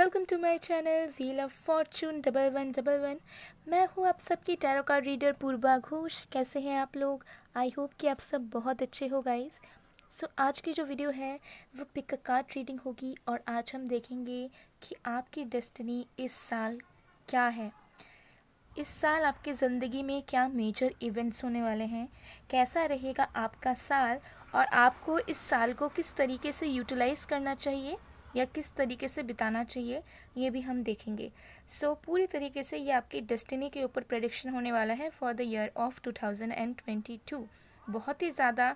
Welcome to my channel wheel of fortune 1111। मैं हूँ आप सबकी tarot card reader Purva Ghosh. कैसे हैं आप लोग? आई होप कि आप सब बहुत अच्छे हो गाइस। सो आज की जो वीडियो है वो पिक अ कार्ड रीडिंग होगी और आज हम देखेंगे कि आपकी डेस्टिनी इस साल क्या है। इस साल आपकी ज़िंदगी में क्या मेजर इवेंट्स होने वाले हैं, कैसा रहेगा आपका साल और आपको इस साल को किस तरीके से यूटिलाइज़ करना चाहिए या किस तरीके से बिताना चाहिए, ये भी हम देखेंगे। सो पूरी तरीके से ये आपकी डेस्टिनी के ऊपर प्रेडिक्शन होने वाला है फॉर द ईयर ऑफ 2022। बहुत ही ज़्यादा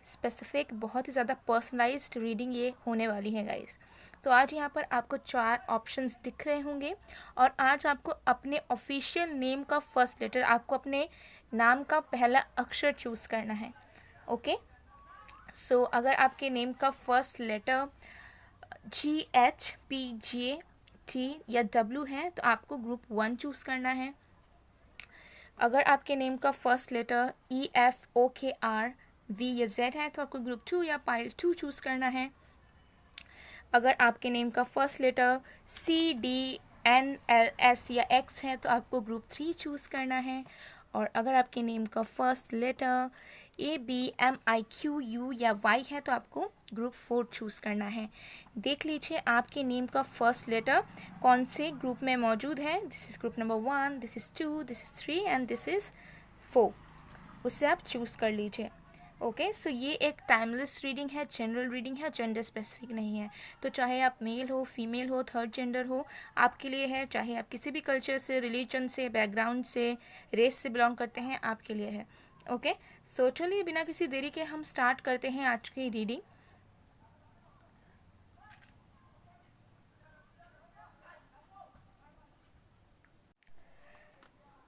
स्पेसिफिक, बहुत ही ज़्यादा पर्सनलाइज्ड रीडिंग ये होने वाली है गाइस। तो आज यहाँ पर आपको 4 ऑप्शंस दिख रहे होंगे और आज आपको अपने ऑफिशियल नेम का फर्स्ट लेटर, आपको अपने नाम का पहला अक्षर चूज़ करना है। ओके, सो अगर आपके नेम का फर्स्ट लेटर GHPJT या W है तो आपको ग्रुप 1 चूज़ करना है। अगर आपके नेम का फर्स्ट लेटर EFOKRV या Z है तो आपको ग्रुप 2 या पाइल 2 चूज़ करना है। अगर आपके नेम का फर्स्ट लेटर CDNLS या X है तो आपको ग्रुप 3 चूज़ करना है। और अगर आपके नेम का फर्स्ट लेटर ABMIQU या Y है तो आपको ग्रुप 4 चूज़ करना है। देख लीजिए आपके नेम का फर्स्ट लेटर कौन से ग्रुप में मौजूद है। This is group number 1, this is 2, this is 3 and this is 4। उससे आप चूज़ कर लीजिए। ओके, सो ये एक टाइमलेस रीडिंग है, जनरल रीडिंग है, जेंडर स्पेसिफिक नहीं है। तो चाहे आप मेल हो, फीमेल हो, थर्ड जेंडर हो, आपके लिए है। चाहे आप किसी भी कल्चर से, रिलीजन से, बैकग्राउंड से, रेस से बिलोंग करते हैं, आपके लिए है। ओके, सो चलिए बिना किसी देरी के हम स्टार्ट करते हैं आज की रीडिंग।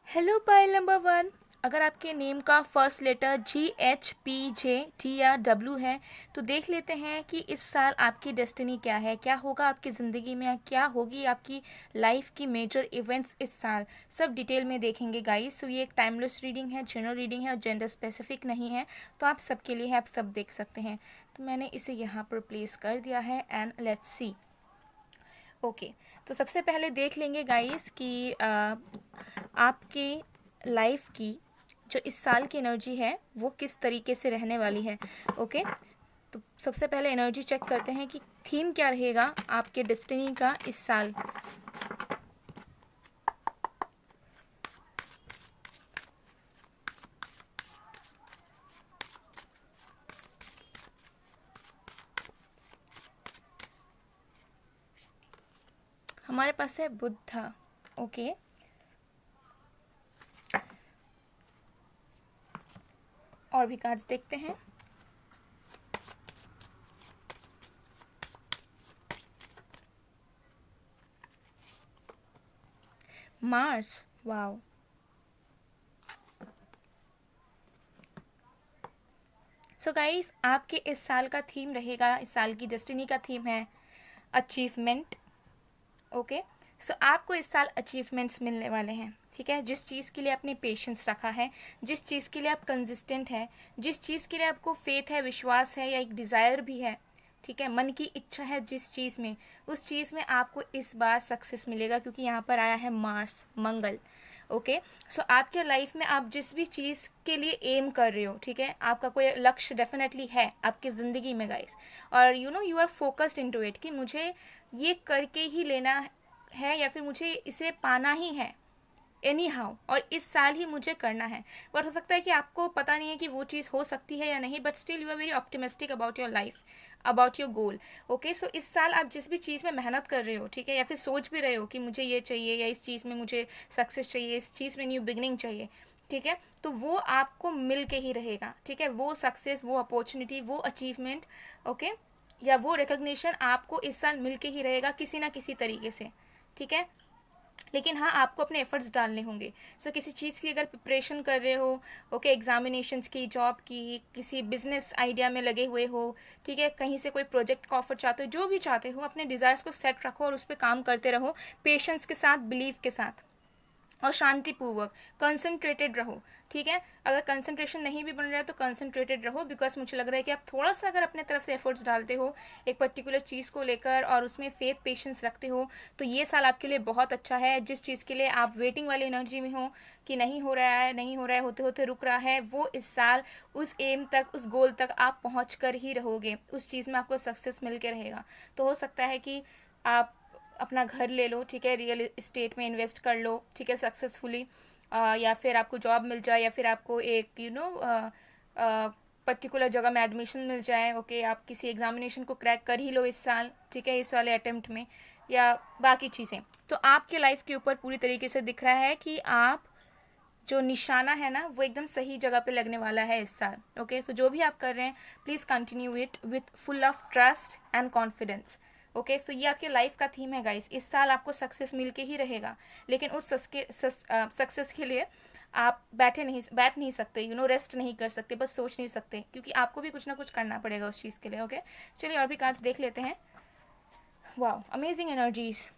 Hello pile number 1। अगर आपके नेम का फर्स्ट लेटर GHPJT या W है तो देख लेते हैं कि इस साल आपकी डेस्टिनी क्या है, क्या होगा आपकी ज़िंदगी में, क्या होगी आपकी लाइफ की मेजर इवेंट्स इस साल, सब डिटेल में देखेंगे गाइस। सो ये एक टाइमलेस रीडिंग है, जनरल रीडिंग है और जेंडर स्पेसिफिक नहीं है, तो आप सबके लिए है, आप सब देख सकते हैं। तो मैंने इसे यहाँ पर प्लेस कर दिया है एंड लेट्स सी। ओके, तो सबसे पहले देख लेंगे गाइस कि आपके लाइफ की जो इस साल की एनर्जी है वो किस तरीके से रहने वाली है। ओके, तो सबसे पहले एनर्जी चेक करते हैं कि थीम क्या रहेगा आपके डेस्टिनी का इस साल। हमारे पास है बुद्धा। ओके, और भी कार्ड्स देखते हैं। Mars, wow. सो गाइस, आपके इस साल का थीम रहेगा, इस साल की डेस्टिनी का थीम है अचीवमेंट। ओके, सो आपको इस साल अचीवमेंट्स मिलने वाले हैं। ठीक है, जिस चीज़ के लिए आपने पेशेंस रखा है, जिस चीज़ के लिए आप कंसिस्टेंट है, जिस चीज़ के लिए आपको फेथ है, विश्वास है या एक डिज़ायर भी है, ठीक है, मन की इच्छा है जिस चीज़ में, उस चीज़ में आपको इस बार सक्सेस मिलेगा क्योंकि यहाँ पर आया है मार्स, मंगल। ओके, सो आपके लाइफ में आप जिस भी चीज़ के लिए एम कर रहे हो, ठीक है, आपका कोई लक्ष्य डेफिनेटली है आपकी ज़िंदगी में गाइस, और you are focused into it कि मुझे ये करके ही लेना है या फिर मुझे इसे पाना ही है एनी हाउ, और इस साल ही मुझे करना है। बट हो सकता है कि आपको पता नहीं है कि वो चीज़ हो सकती है या नहीं, but still you are very optimistic about your life, about your goal. Okay, so इस साल आप जिस भी चीज़ में मेहनत कर रहे हो, ठीक है, या फिर सोच भी रहे हो कि मुझे ये चाहिए या इस चीज़ में मुझे सक्सेस चाहिए, इस चीज़ में न्यू बिगनिंग चाहिए, ठीक है, तो वो आपको मिल के ही रहेगा। ठीक है, वो सक्सेस, वो अपॉर्चुनिटी, वो अचीवमेंट, ओके, या वो रिकग्निशन आपको इस साल मिल के ही रहेगा किसी ना किसी तरीके से। ठीक है, लेकिन हाँ, आपको अपने एफर्ट्स डालने होंगे। सो किसी चीज़ की अगर प्रिपरेशन कर रहे हो, ओके, एग्जामिनेशंस की, जॉब की, किसी बिजनेस आइडिया में लगे हुए हो, ठीक है, कहीं से कोई प्रोजेक्ट का ऑफर चाहते हो, जो भी चाहते हो, अपने डिज़ायर्स को सेट रखो और उस पर काम करते रहो पेशेंस के साथ, बिलीव के साथ। और शांतिपूर्वक कंसंट्रेटेड रहो, ठीक है। अगर कंसंट्रेशन नहीं भी बन रहा है तो कंसंट्रेटेड रहो, बिकॉज मुझे लग रहा है कि आप थोड़ा सा अगर अपने तरफ से एफर्ट्स डालते हो एक पर्टिकुलर चीज़ को लेकर और उसमें फेथ पेशेंस रखते हो तो ये साल आपके लिए बहुत अच्छा है। जिस चीज़ के लिए आप वेटिंग वाली एनर्जी में हो कि नहीं हो रहा है, नहीं हो रहा है, होते होते रुक रहा है, वो इस साल उस एम तक, उस गोल तक आप पहुँच कर ही रहोगे, उस चीज़ में आपको सक्सेस मिल के रहेगा। तो हो सकता है कि आप अपना घर ले लो, ठीक है, रियल इस्टेट में इन्वेस्ट कर लो, ठीक है, सक्सेसफुली, या फिर आपको जॉब मिल जाए, या फिर आपको एक पर्टिकुलर जगह में एडमिशन मिल जाए, ओके, आप किसी एग्जामिनेशन को क्रैक कर ही लो इस साल, ठीक है, इस वाले अटेम्प्ट में, या बाकी चीज़ें। तो आपके लाइफ के ऊपर पूरी तरीके से दिख रहा है कि आप जो निशाना है ना वो एकदम सही जगह पे लगने वाला है इस साल, ओके। सो जो भी आप कर रहे हैं please continue it with full of trust and confidence, okay. So ये आपके लाइफ का थीम है गाइस। इस साल आपको सक्सेस मिल के ही रहेगा, लेकिन उस सक्सेस के लिए आप बैठ नहीं सकते, रेस्ट नहीं कर सकते, बस सोच नहीं सकते, क्योंकि आपको भी कुछ ना कुछ करना पड़ेगा उस चीज़ के लिए, ओके। चलिए और भी कार्ड्स देख लेते हैं। Wow, amazing energies.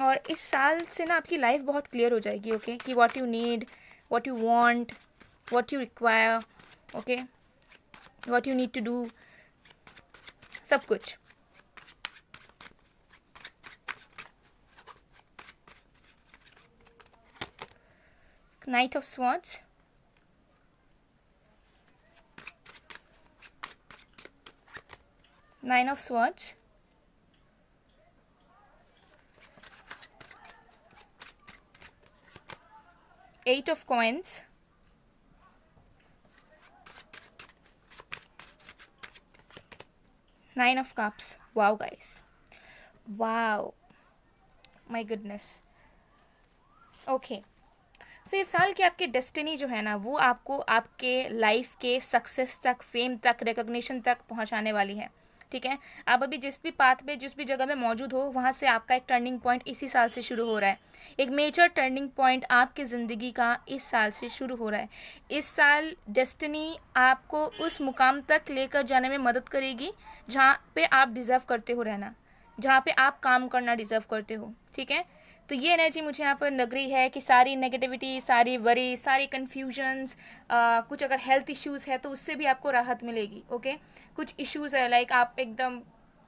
और इस साल से ना आपकी लाइफ बहुत क्लियर हो जाएगी, ओके, कि what you need, what you want, what you require, okay, what you need to do, सब कुछ। Knight of swords, nine of swords, eight of coins, nine of cups. Wow guys, wow, my goodness, okay. So इस साल की आपकी destiny जो है ना वो आपको आपके लाइफ के सक्सेस तक, फेम तक, रिकॉग्निशन तक पहुंचाने वाली है, ठीक है। आप अभी जिस भी पाथ पे, जिस भी जगह में मौजूद हो, वहाँ से आपका एक टर्निंग पॉइंट इसी साल से शुरू हो रहा है। एक मेजर टर्निंग पॉइंट आपकी ज़िंदगी का इस साल से शुरू हो रहा है। इस साल डेस्टिनी आपको उस मुकाम तक लेकर जाने में मदद करेगी जहाँ पे आप डिज़र्व करते हो रहना, जहाँ पे आप काम करना डिज़र्व करते हो, ठीक है। तो ये एनर्जी मुझे यहाँ पर लग रही है कि सारी नेगेटिविटी, सारी वरी, सारी कन्फ्यूजन्स, कुछ अगर हेल्थ इश्यूज़ है तो उससे भी आपको राहत मिलेगी, ओके। कुछ इश्यूज़ है लाइक आप एकदम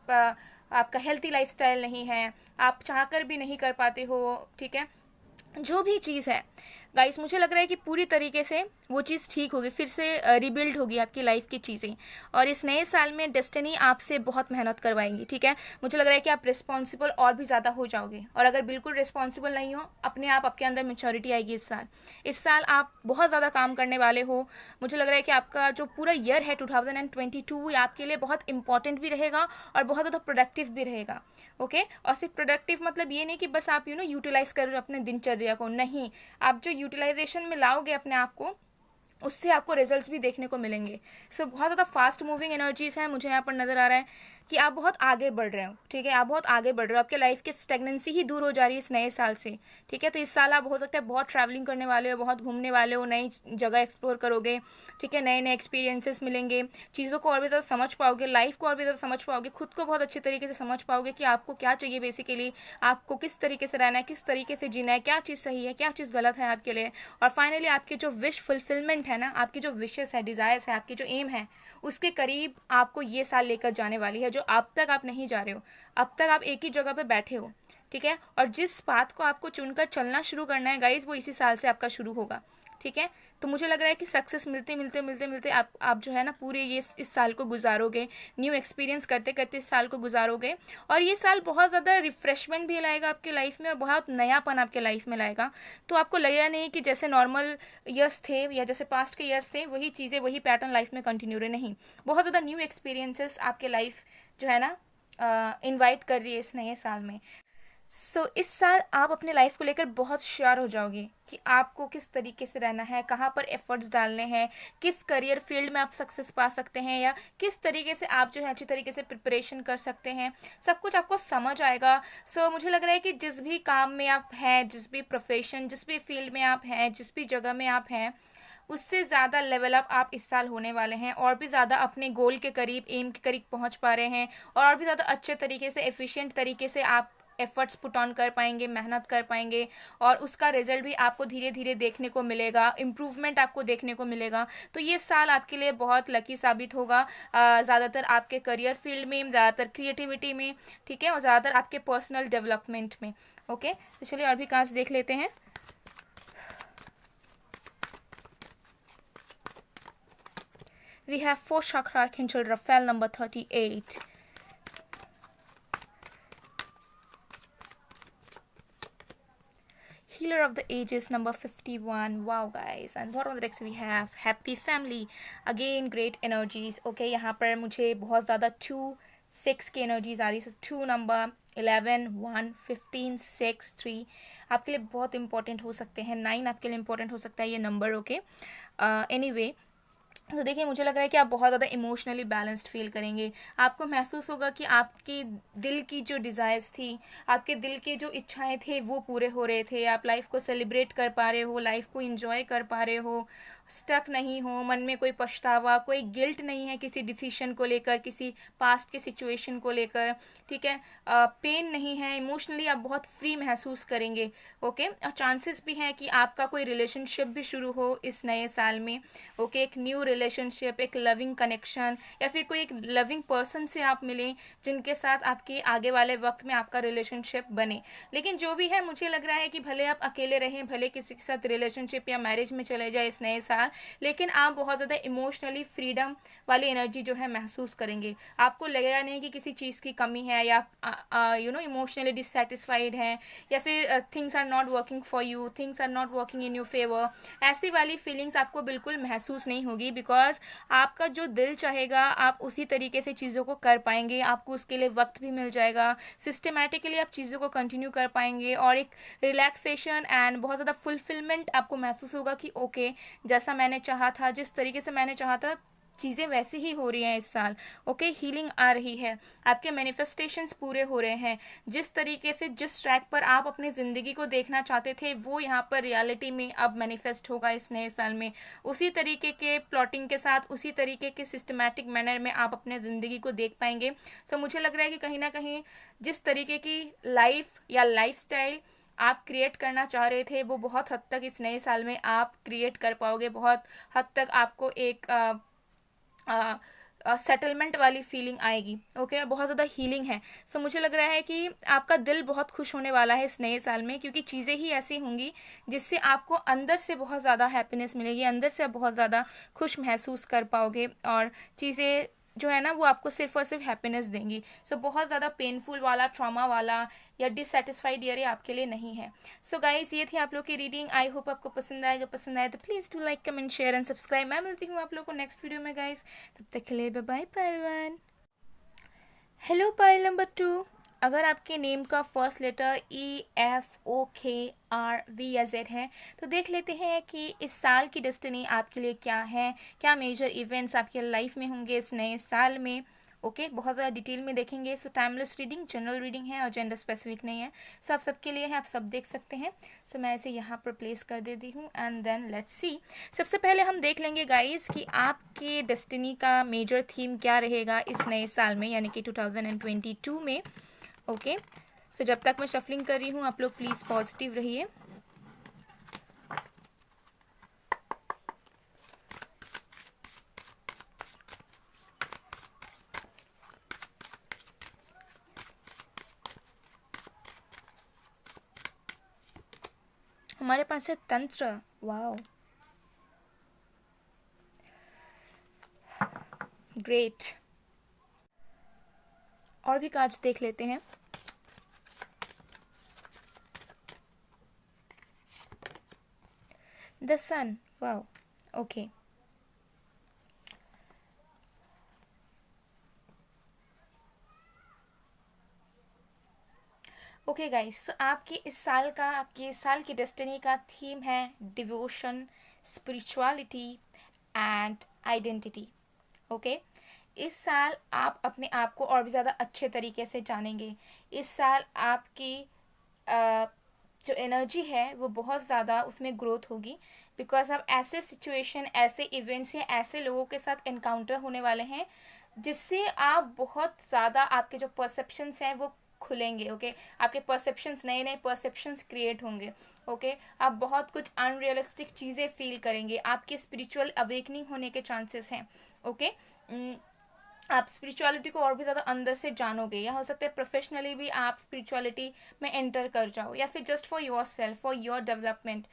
आपका हेल्थी लाइफस्टाइल नहीं है, आप चाहकर भी नहीं कर पाते हो, ठीक है। जो भी चीज़ है गाइस, मुझे लग रहा है कि पूरी तरीके से वो चीज़ ठीक होगी, फिर से रिबिल्ड होगी आपकी लाइफ की चीज़ें। और इस नए साल में डेस्टिनी आपसे बहुत मेहनत करवाएंगी, ठीक है। मुझे लग रहा है कि आप रिस्पॉन्सिबल और भी ज़्यादा हो जाओगे, और अगर बिल्कुल रिस्पॉन्सिबल नहीं हो, अपने आप आपके अंदर मेच्योरिटी आएगी इस साल। इस साल आप बहुत ज़्यादा काम करने वाले हो। मुझे लग रहा है कि आपका जो पूरा ईयर है 2022 आपके लिए बहुत इंपॉर्टेंट भी रहेगा और बहुत ज़्यादा प्रोडक्टिव भी रहेगा, ओके। और सिर्फ प्रोडक्टिव मतलब ये नहीं कि बस आप यूटिलाइज कर रहे हो अपने दिनचर्या को, नहीं, आप जो यूटिलाइजेशन में लाओगे अपने आप को, उससे आपको रिजल्ट्स भी देखने को मिलेंगे। सो बहुत ज़्यादा फास्ट मूविंग एनर्जीज हैं, मुझे यहाँ पर नज़र आ रहा है कि आप बहुत आगे बढ़ रहे हो, ठीक है, आप बहुत आगे बढ़ रहे हो, आपके लाइफ की स्टेगनेंसी ही दूर हो जा रही है इस नए साल से, ठीक है। तो इस साल आप हो सकता है बहुत ट्रैवलिंग करने वाले हो, बहुत घूमने वाले हो, नई जगह एक्सप्लोर करोगे, ठीक है, नए नए एक्सपीरियंसेस मिलेंगे, चीज़ों को और भी ज़्यादा समझ पाओगे, लाइफ को और भी ज़्यादा समझ पाओगे, खुद को बहुत अच्छे तरीके से समझ पाओगे कि आपको क्या चाहिए बेसिकली, आपको किस तरीके से रहना है, किस तरीके से जीना है, क्या चीज़ सही है, क्या चीज़ गलत है आपके लिए। और फाइनली आपकी जो विश फुलफिलमेंट है ना, आपकी जो विशेस है, डिज़ायर्स है, आपकी जो एम है, उसके करीब आपको ये साल लेकर जाने वाली है, जो अब तक आप नहीं जा रहे हो। अब तक आप एक ही जगह पे बैठे हो, ठीक है। और जिस पाथ को आपको चुनकर चलना शुरू करना है गाइज, वो इसी साल से आपका शुरू होगा, ठीक है। तो मुझे लग रहा है कि सक्सेस मिलते मिलते मिलते मिलते आप जो है ना पूरे ये इस साल को गुजारोगे, न्यू एक्सपीरियंस करते करते इस साल को गुजारोगे। और ये साल बहुत ज़्यादा रिफ्रेशमेंट भी लाएगा आपके लाइफ में और बहुत नयापन आपके लाइफ में लाएगा। तो आपको लगेगा नहीं कि जैसे नॉर्मल ईयर्स थे या जैसे पास्ट के ईयर्स थे वही चीज़ें, वही पैटर्न लाइफ में कंटिन्यू रहे, नहीं, बहुत ज़्यादा न्यू एक्सपीरियंसेस आपके लाइफ जो है ना इनवाइट कर रही है इस नए साल में। सो इस साल आप अपने लाइफ को लेकर बहुत श्योर हो जाओगे कि आपको किस तरीके से रहना है, कहाँ पर एफर्ट्स डालने हैं, किस करियर फील्ड में आप सक्सेस पा सकते हैं, या किस तरीके से आप जो है अच्छी तरीके से प्रिपरेशन कर सकते हैं, सब कुछ आपको समझ आएगा। सो मुझे लग रहा है कि जिस भी काम में आप हैं, जिस भी प्रोफेशन, जिस भी फील्ड में आप हैं, जिस भी जगह में आप हैं, उससे ज़्यादा लेवल अप आप इस साल होने वाले हैं, और भी ज़्यादा अपने गोल के करीब, एम के करीब पहुंच पा रहे हैं, और भी ज़्यादा अच्छे तरीके से, एफिशिएंट तरीके से आप एफर्ट्स पुट ऑन कर पाएंगे, मेहनत कर पाएंगे, और उसका रिजल्ट भी आपको धीरे धीरे देखने को मिलेगा, इम्प्रूवमेंट आपको देखने को मिलेगा। तो ये साल आपके लिए बहुत लकी साबित होगा, ज़्यादातर आपके करियर फील्ड में, ज़्यादातर क्रिएटिविटी में, ठीक है, और ज़्यादातर आपके पर्सनल डेवलपमेंट में। ओके, तो चलिए और भी कार्ड्स देख लेते हैं। We have 4 Chakra Archangel Raphael number 38. Healer of the Ages number 51. Wow guys, and bottom of the decks we have Happy Family. Again great energies. Okay, यहाँ पर मुझे बहुत ज़्यादा 2 6 की एनर्जीज आ रही है। 2 नंबर, 11 1 15 6 3 आपके लिए बहुत इंपॉर्टेंट हो सकते हैं। 9 आपके लिए इंपॉर्टेंट हो सकता है ये नंबर। ओके, एनीवे, तो देखिए मुझे लग रहा है कि आप बहुत ज़्यादा इमोशनली बैलेंस्ड फील करेंगे। आपको महसूस होगा कि आपके दिल की जो डिज़ायर्स थी, आपके दिल के जो इच्छाएं थे, वो पूरे हो रहे थे। आप लाइफ को सेलिब्रेट कर पा रहे हो, लाइफ को इंजॉय कर पा रहे हो, स्टक नहीं हो, मन में कोई पछतावा, कोई गिल्ट नहीं है किसी डिसीजन को लेकर, किसी पास्ट के सिचुएशन को लेकर, ठीक है, पेन नहीं है, इमोशनली आप बहुत फ्री महसूस करेंगे। ओके, और चांसेस भी हैं कि आपका कोई रिलेशनशिप भी शुरू हो इस नए साल में। ओके, एक न्यू रिलेशनशिप, एक लविंग कनेक्शन, या फिर कोई एक लविंग पर्सन से आप मिलें जिनके साथ आपके आगे वाले वक्त में आपका रिलेशनशिप बने। लेकिन जो भी है, मुझे लग रहा है कि भले आप अकेले रहें, भले किसी के साथ रिलेशनशिप या मैरिज में चले जाए इस नए साल, लेकिन आप बहुत ज़्यादा इमोशनली फ्रीडम वाली एनर्जी जो है महसूस करेंगे। आपको लगेगा नहीं कि किसी चीज़ की कमी है, या इमोशनली डिससेटिस्फाइड है, या फिर things are not working for you, things are not working in your favour. ऐसी वाली फीलिंग्स आपको बिल्कुल महसूस नहीं होगी, बिकॉज आपका जो दिल चाहेगा आप उसी तरीके से चीज़ों को कर पाएंगे। आपको उसके लिए वक्त भी मिल जाएगा, सिस्टमेटिकली आप चीज़ों को कंटिन्यू कर पाएंगे, और एक रिलैक्सेशन एंड बहुत ज़्यादा फुलफिलमेंट आपको महसूस होगा कि ओके, जैसा मैंने चाहा था, जिस तरीके से मैंने चाहा था, चीज़ें वैसे ही हो रही हैं इस साल। ओके, हीलिंग आ रही है, आपके मैनिफेस्टेशंस पूरे हो रहे हैं। जिस तरीके से, जिस ट्रैक पर आप अपनी ज़िंदगी को देखना चाहते थे, वो यहाँ पर रियलिटी में अब मैनिफेस्ट होगा इस नए साल में। उसी तरीके के प्लॉटिंग के साथ, उसी तरीके के सिस्टमैटिक मैनर में आप अपने ज़िंदगी को देख पाएंगे। तो मुझे लग रहा है कि कहीं ना कहीं जिस तरीके की लाइफ या लाइफस्टाइल आप क्रिएट करना चाह रहे थे, वो बहुत हद तक इस नए साल में आप क्रिएट कर पाओगे। बहुत हद तक आपको एक सेटलमेंट वाली फीलिंग आएगी। ओके, बहुत ज़्यादा हीलिंग है। सो मुझे लग रहा है कि आपका दिल बहुत खुश होने वाला है इस नए साल में, क्योंकि चीज़ें ही ऐसी होंगी जिससे आपको अंदर से बहुत ज़्यादा हैप्पीनेस मिलेगी, अंदर से आप बहुत ज़्यादा खुश महसूस कर पाओगे, और चीज़ें जो है ना वो आपको सिर्फ और सिर्फ हैप्पीनेस देंगी। सो बहुत ज़्यादा पेनफुल वाला, ट्रॉमा वाला या डिससेटिस्फाइड ईयर आपके लिए नहीं है। सो गाइस, ये थी आप लोग की रीडिंग। आई होप आपको पसंद आएगा। पसंद आए तो please do like, comment, share and subscribe. मैं मिलती हूँ आप लोग को नेक्स्ट वीडियो में गाइस, तब तक के लिए bye bye pile 1। Hello pile number 2। अगर आपके नेम का फर्स्ट लेटर EFOKRV या Z है, तो देख लेते हैं कि इस साल की डेस्टिनी आपके लिए क्या है, क्या मेजर इवेंट्स आपके लाइफ में होंगे इस नए साल में। ओके, बहुत ज़्यादा डिटेल में देखेंगे। सो टाइमलेस रीडिंग, जनरल रीडिंग है और जेंडर स्पेसिफिक नहीं है। सो आप सबके लिए है, आप सब देख सकते हैं। सो मैं इसे यहाँ पर प्लेस कर देती हूँ एंड देन लेट्स सी। सबसे पहले हम देख लेंगे गाइस कि आपके डेस्टिनी का मेजर थीम क्या रहेगा इस नए साल में, यानी कि 2022 में। ओके, सो जब तक मैं शफलिंग कर रही हूँ, आप लोग प्लीज़ पॉजिटिव रहिए। हमारे पास है तंत्र। Wow, great. और भी कार्ड्स देख लेते हैं। The sun. Wow, okay. Okay guys, तो आपके इस साल की डेस्टिनी का थीम है devotion, spirituality and identity. Okay, इस साल आप अपने आप को और भी ज़्यादा अच्छे तरीके से जानेंगे। इस साल आपकी जो एनर्जी है वो बहुत ज़्यादा उसमें ग्रोथ होगी, बिकॉज आप ऐसे सिचुएशन, ऐसे इवेंट्स या ऐसे लोगों के साथ एनकाउंटर होने वाले हैं जिससे आप बहुत ज़्यादा, आपके जो परसेप्शंस हैं वो खुलेंगे। ओके, आपके परसेप्शंस, नए नए परसेप्शंस क्रिएट होंगे। ओके, आप बहुत कुछ अनरियलिस्टिक चीज़ें फील करेंगे, आपकी स्पिरिचुअल अवेकनिंग होने के चांसेस हैं। ओके, आप स्पिरिचुअलिटी को और भी ज़्यादा अंदर से जानोगे, या हो सकता है प्रोफेशनली भी आप स्पिरिचुअलिटी में एंटर कर जाओ, या फिर just for your self, for your development.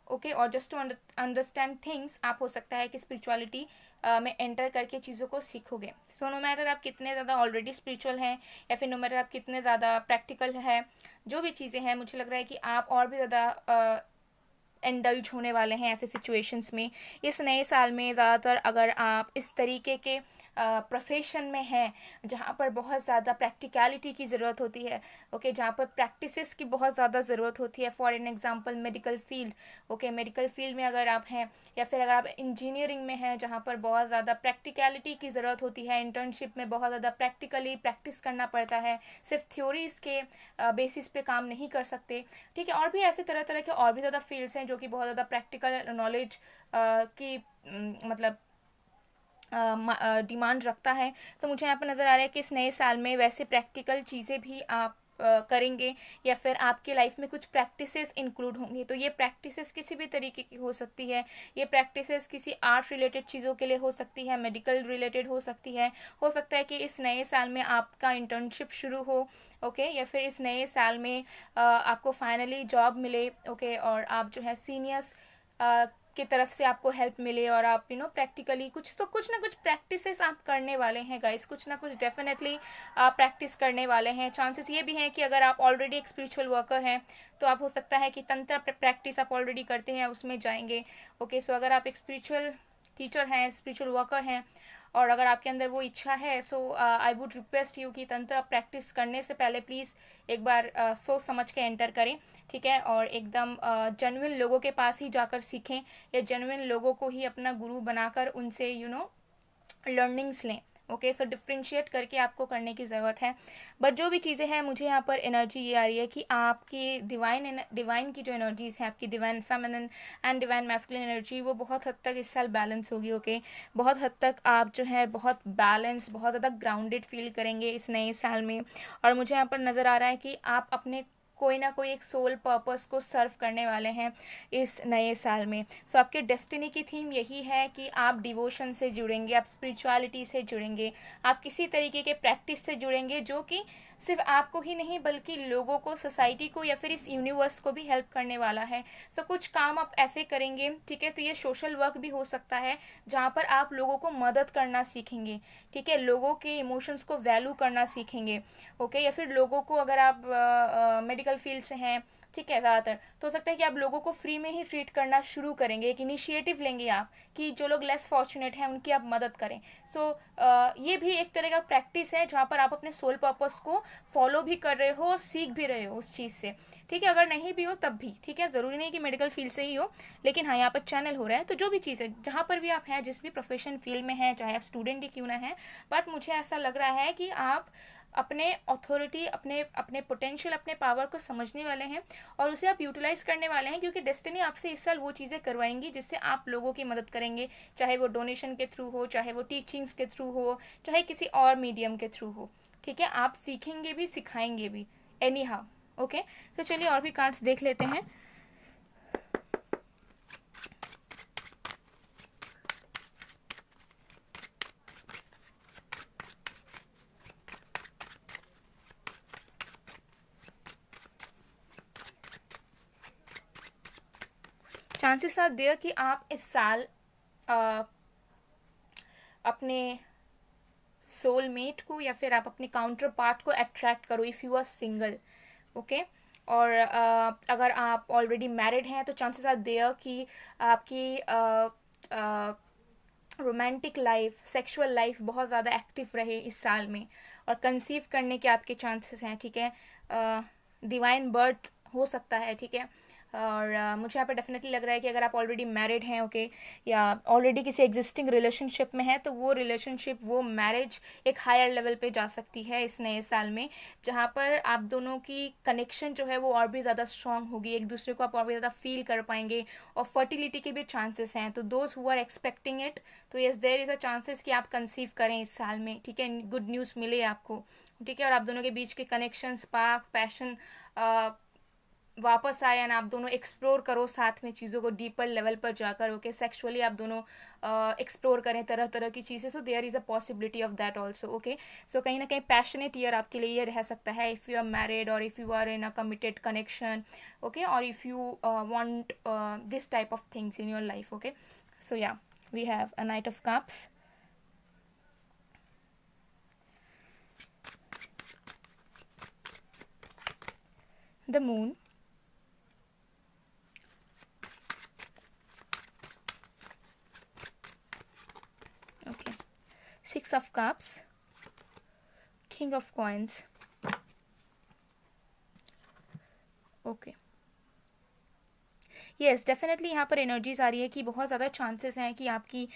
Okay, और जस्ट टू अंडरस्टैंड थिंग्स, आप हो सकता है कि स्पिरिचुअलिटी में एंटर करके चीज़ों को सीखोगे। सो नो मैटर आप कितने ज़्यादा ऑलरेडी स्पिरिचुअल हैं, या फिर नो मैटर आप कितने ज़्यादा प्रैक्टिकल हैं, जो भी चीज़ें हैं, मुझे लग रहा है कि आप और भी ज़्यादा इंडल्ज होने वाले हैं ऐसे सिचुएशंस में इस नए साल में। ज़्यादातर अगर आप इस तरीके के प्रोफेशन में हैं जहाँ पर बहुत ज़्यादा प्रैक्टिकलिटी की ज़रूरत होती है, ओके, जहाँ पर प्रैक्टिसेस की बहुत ज़्यादा ज़रूरत होती है, for an example medical field. Okay, medical field में अगर आप हैं, या फिर अगर आप इंजीनियरिंग में हैं जहाँ पर बहुत ज़्यादा प्रैक्टिकलिटी की ज़रूरत होती है, इंटर्नशिप में बहुत ज़्यादा प्रैक्टिकली प्रैक्टिस करना पड़ता है, सिर्फ थ्योरीज के बेसिस पे काम नहीं कर सकते। ठीक है, और भी ऐसे तरह तरह के और भी ज़्यादा फील्ड्स हैं जो कि बहुत ज़्यादा प्रैक्टिकल नॉलेज की मतलब डिमांड रखता है। तो मुझे यहाँ पर नज़र आ रहा है कि इस नए साल में वैसे प्रैक्टिकल चीज़ें भी आप करेंगे, या फिर आपके लाइफ में कुछ प्रैक्टिसेस इंक्लूड होंगी। तो ये प्रैक्टिसेस किसी भी तरीके की हो सकती है, ये प्रैक्टिसेस किसी आर्ट रिलेटेड चीज़ों के लिए हो सकती है, मेडिकल रिलेटेड हो सकती है। हो सकता है कि इस नए साल में आपका इंटर्नशिप शुरू हो, ओके, या फिर इस नए साल में आपको फाइनली जॉब मिले, ओके, और आप जो है सीनियर्स की तरफ से आपको हेल्प मिले, और आप प्रैक्टिकली कुछ ना कुछ प्रैक्टिसेस आप करने वाले हैं गाइस, कुछ ना कुछ डेफिनेटली आप प्रैक्टिस करने वाले हैं। चांसेस ये भी हैं कि अगर आप ऑलरेडी एक स्पिरिचुअल वर्कर हैं तो आप हो सकता है कि तंत्र प्रैक्टिस आप ऑलरेडी करते हैं उसमें जाएंगे। ओके, सो अगर आप एक स्पिरिचुअल टीचर हैं, स्पिरिचुअल वर्कर हैं, और अगर आपके अंदर वो इच्छा है, सो आई वुड रिक्वेस्ट यू कि तंत्र प्रैक्टिस करने से पहले प्लीज़ एक बार सोच समझ के एंटर करें। ठीक है, और एकदम जेन्युइन लोगों के पास ही जाकर सीखें, या जेन्युइन लोगों को ही अपना गुरु बनाकर उनसे लर्निंग्स लें। ओके, सो डिफ्रेंशिएट करके आपको करने की ज़रूरत है। बट जो भी चीज़ें हैं, मुझे यहाँ पर एनर्जी ये आ रही है कि आपकी डिवाइन की जो एनर्जीज हैं, आपकी divine feminine and divine masculine energy, वो बहुत हद तक इस साल बैलेंस होगी। ओके, बहुत हद तक आप जो है बहुत बैलेंस, बहुत ज़्यादा ग्राउंडेड फील करेंगे इस नए साल में। और मुझे यहाँ पर नज़र आ रहा है कि आप अपने कोई ना कोई एक सोल पर्पस को सर्व करने वाले हैं इस नए साल में। सो आपके डेस्टिनी की थीम यही है कि आप डिवोशन से जुड़ेंगे, आप स्पिरिचुअलिटी से जुड़ेंगे, आप किसी तरीके के प्रैक्टिस से जुड़ेंगे जो कि सिर्फ आपको ही नहीं बल्कि लोगों को, सोसाइटी को, या फिर इस यूनिवर्स को भी हेल्प करने वाला है। सो कुछ काम आप ऐसे करेंगे, ठीक है, तो ये सोशल वर्क भी हो सकता है जहाँ पर आप लोगों को मदद करना सीखेंगे। ठीक है, लोगों के इमोशंस को वैल्यू करना सीखेंगे। ओके, या फिर लोगों को, अगर आप मेडिकल फील्ड से हैं, ठीक है, ज़्यादातर तो हो सकता है कि आप लोगों को फ्री में ही ट्रीट करना शुरू करेंगे, एक इनिशिएटिव लेंगे आप कि जो लोग लेस फॉर्चुनेट हैं उनकी आप मदद करें। सो ये भी एक तरह का प्रैक्टिस है जहाँ पर आप अपने सोल पर्पस को फॉलो भी कर रहे हो और सीख भी रहे हो उस चीज़ से। ठीक है, अगर नहीं भी हो तब भी ठीक है, ज़रूरी नहीं कि मेडिकल फील्ड से ही हो, लेकिन हाँ, यहाँ पर चैनल हो रहा है। तो जो भी चीज़ है, जहाँ पर भी आप हैं, जिस भी प्रोफेशन फील्ड में हैं, चाहे आप स्टूडेंट ही क्यों ना हैं, बट मुझे ऐसा लग रहा है कि आप अपने अथॉरिटी, अपने पोटेंशियल, अपने पावर को समझने वाले हैं और उसे आप यूटिलाइज करने वाले हैं, क्योंकि डेस्टिनी आपसे इस साल वो चीज़ें करवाएंगी जिससे आप लोगों की मदद करेंगे, चाहे वो डोनेशन के थ्रू हो, चाहे वो टीचिंग्स के थ्रू हो, चाहे किसी और मीडियम के थ्रू हो। ठीक है, आप सीखेंगे भी, सिखाएंगे भी, एनी हाउ। ओके, तो चलिए और भी कार्ड्स देख लेते हैं। चांसेस आर देयर कि आप इस साल अपने सोलमेट को या फिर आप अपने काउंटर पार्ट को अट्रैक्ट करो if you are single. Okay, और अगर आप ऑलरेडी मैरिड हैं तो चांसेस आर देयर कि आपकी रोमांटिक लाइफ, सेक्सुअल लाइफ बहुत ज़्यादा एक्टिव रहे इस साल में, और कंसीव करने के आपके चांसेस हैं। ठीक है, डिवाइन बर्थ हो सकता है। ठीक है, और मुझे यहाँ पर डेफिनेटली लग रहा है कि अगर आप ऑलरेडी मैरिड हैं, ओके, या ऑलरेडी किसी एग्जिस्टिंग रिलेशनशिप में हैं, तो वो रिलेशनशिप, वो मैरिज एक हायर लेवल पे जा सकती है इस नए साल में, जहाँ पर आप दोनों की कनेक्शन जो है वो और भी ज़्यादा स्ट्रांग होगी, एक दूसरे को आप और भी ज़्यादा फील कर पाएंगे, और फर्टिलिटी के भी चांसेस हैं। तो those who are expecting it, तो yes, there is a chances कि आप कंसीव करें इस साल में, ठीक है, गुड न्यूज़ मिले आपको, ठीक है, और आप दोनों के बीच के कनेक्शन, स्पार्क, पैशन वापस आए, एंड आप दोनों एक्सप्लोर करो साथ में चीज़ों को डीपर लेवल पर जाकर, ओके, सेक्सुअली आप दोनों एक्सप्लोर करें तरह तरह की चीज़ें। So there is a possibility of that also, okay. So कहीं ना कहीं पैशनेट ईयर आपके लिए ये रह सकता है, इफ़ यू आर मैरिड और if you are in a committed connection, okay, और if you want this type of things in your life, okay. So yeah, we have a knight of cups, the moon, okay, six of cups, king of coins, okay, yes, definitely यहाँ पर energies आ रही है कि बहुत ज़्यादा chances हैं कि आपकी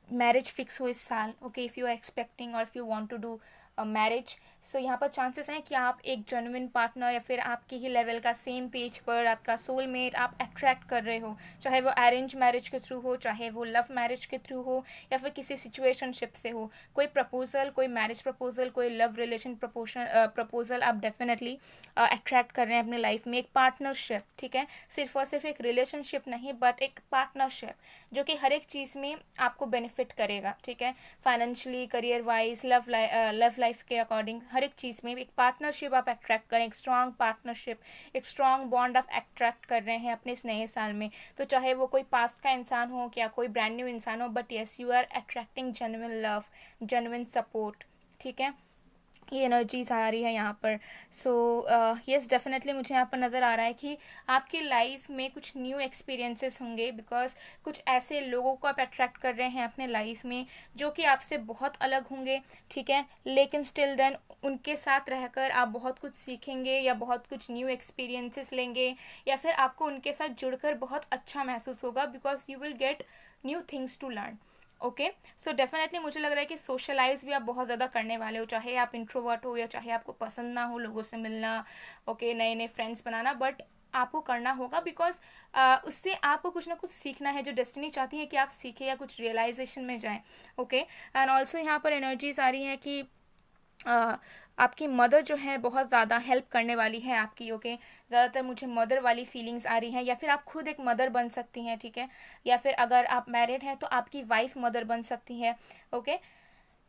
मैरिज फिक्स हो इस साल, okay, if you are expecting और if you want to do marriage, so यहाँ पर चांसेस हैं कि आप एक जेन्युइन पार्टनर या फिर आपके ही लेवल का, सेम पेज पर आपका सोलमेट आप अट्रैक्ट कर रहे हो, चाहे वो अरेंज मैरिज के थ्रू हो, चाहे वो लव मैरिज के थ्रू हो, या फिर किसी सिचुएशनशिप से हो, कोई प्रपोजल, कोई मैरिज प्रपोजल, कोई लव रिलेशन प्रपोजल आप डेफिनेटली अट्रैक्ट कर रहे हैं अपने लाइफ में, एक पार्टनरशिप, ठीक है, सिर्फ और सिर्फ एक रिलेशनशिप नहीं, बट एक पार्टनरशिप जो कि हर एक चीज़ में आपको बेनिफिट करेगा, ठीक है, financially, career wise, love life के अकॉर्डिंग, हर एक चीज़ में एक पार्टनरशिप आप अट्रैक्ट करें, एक स्ट्रॉन्ग पार्टनरशिप, एक स्ट्रॉन्ग बॉन्ड आप अट्रैक्ट कर रहे हैं अपने इस नए साल में। तो चाहे वो कोई पास्ट का इंसान हो या कोई ब्रांड न्यू इंसान हो, but yes, you are attracting genuine love, genuine support, ठीक है, ये एनर्जीज आ रही है यहाँ पर। सो यस, डेफिनेटली मुझे यहाँ पर नज़र आ रहा है कि आपकी लाइफ में कुछ न्यू एक्सपीरियंसेस होंगे, बिकॉज कुछ ऐसे लोगों को आप अट्रैक्ट कर रहे हैं अपने लाइफ में जो कि आपसे बहुत अलग होंगे, ठीक है, लेकिन स्टिल देन उनके साथ रहकर आप बहुत कुछ सीखेंगे या बहुत कुछ न्यू एक्सपीरियंसेस लेंगे, या फिर आपको उनके साथ जुड़कर बहुत अच्छा महसूस होगा, because you will get new things to learn, okay. So definitely मुझे लग रहा है कि सोशलाइज भी आप बहुत ज़्यादा करने वाले हो, चाहे आप इंट्रोवर्ट हो या चाहे आपको पसंद ना हो लोगों से मिलना, ओके, नए नए फ्रेंड्स बनाना, बट आपको करना होगा, बिकॉज उससे आपको कुछ ना कुछ सीखना है, जो डेस्टिनी चाहती है कि आप सीखें या कुछ रियलाइजेशन में जाएं, ओके। एंड ऑल्सो यहाँ पर एनर्जीज आ रही हैं कि आपकी मदर जो है बहुत ज़्यादा हेल्प करने वाली है आपकी, ओके, ज़्यादातर मुझे मदर वाली फीलिंग्स आ रही हैं, या फिर आप खुद एक मदर बन सकती हैं, ठीक है, या फिर अगर आप मैरिड हैं तो आपकी वाइफ मदर बन सकती है, ओके।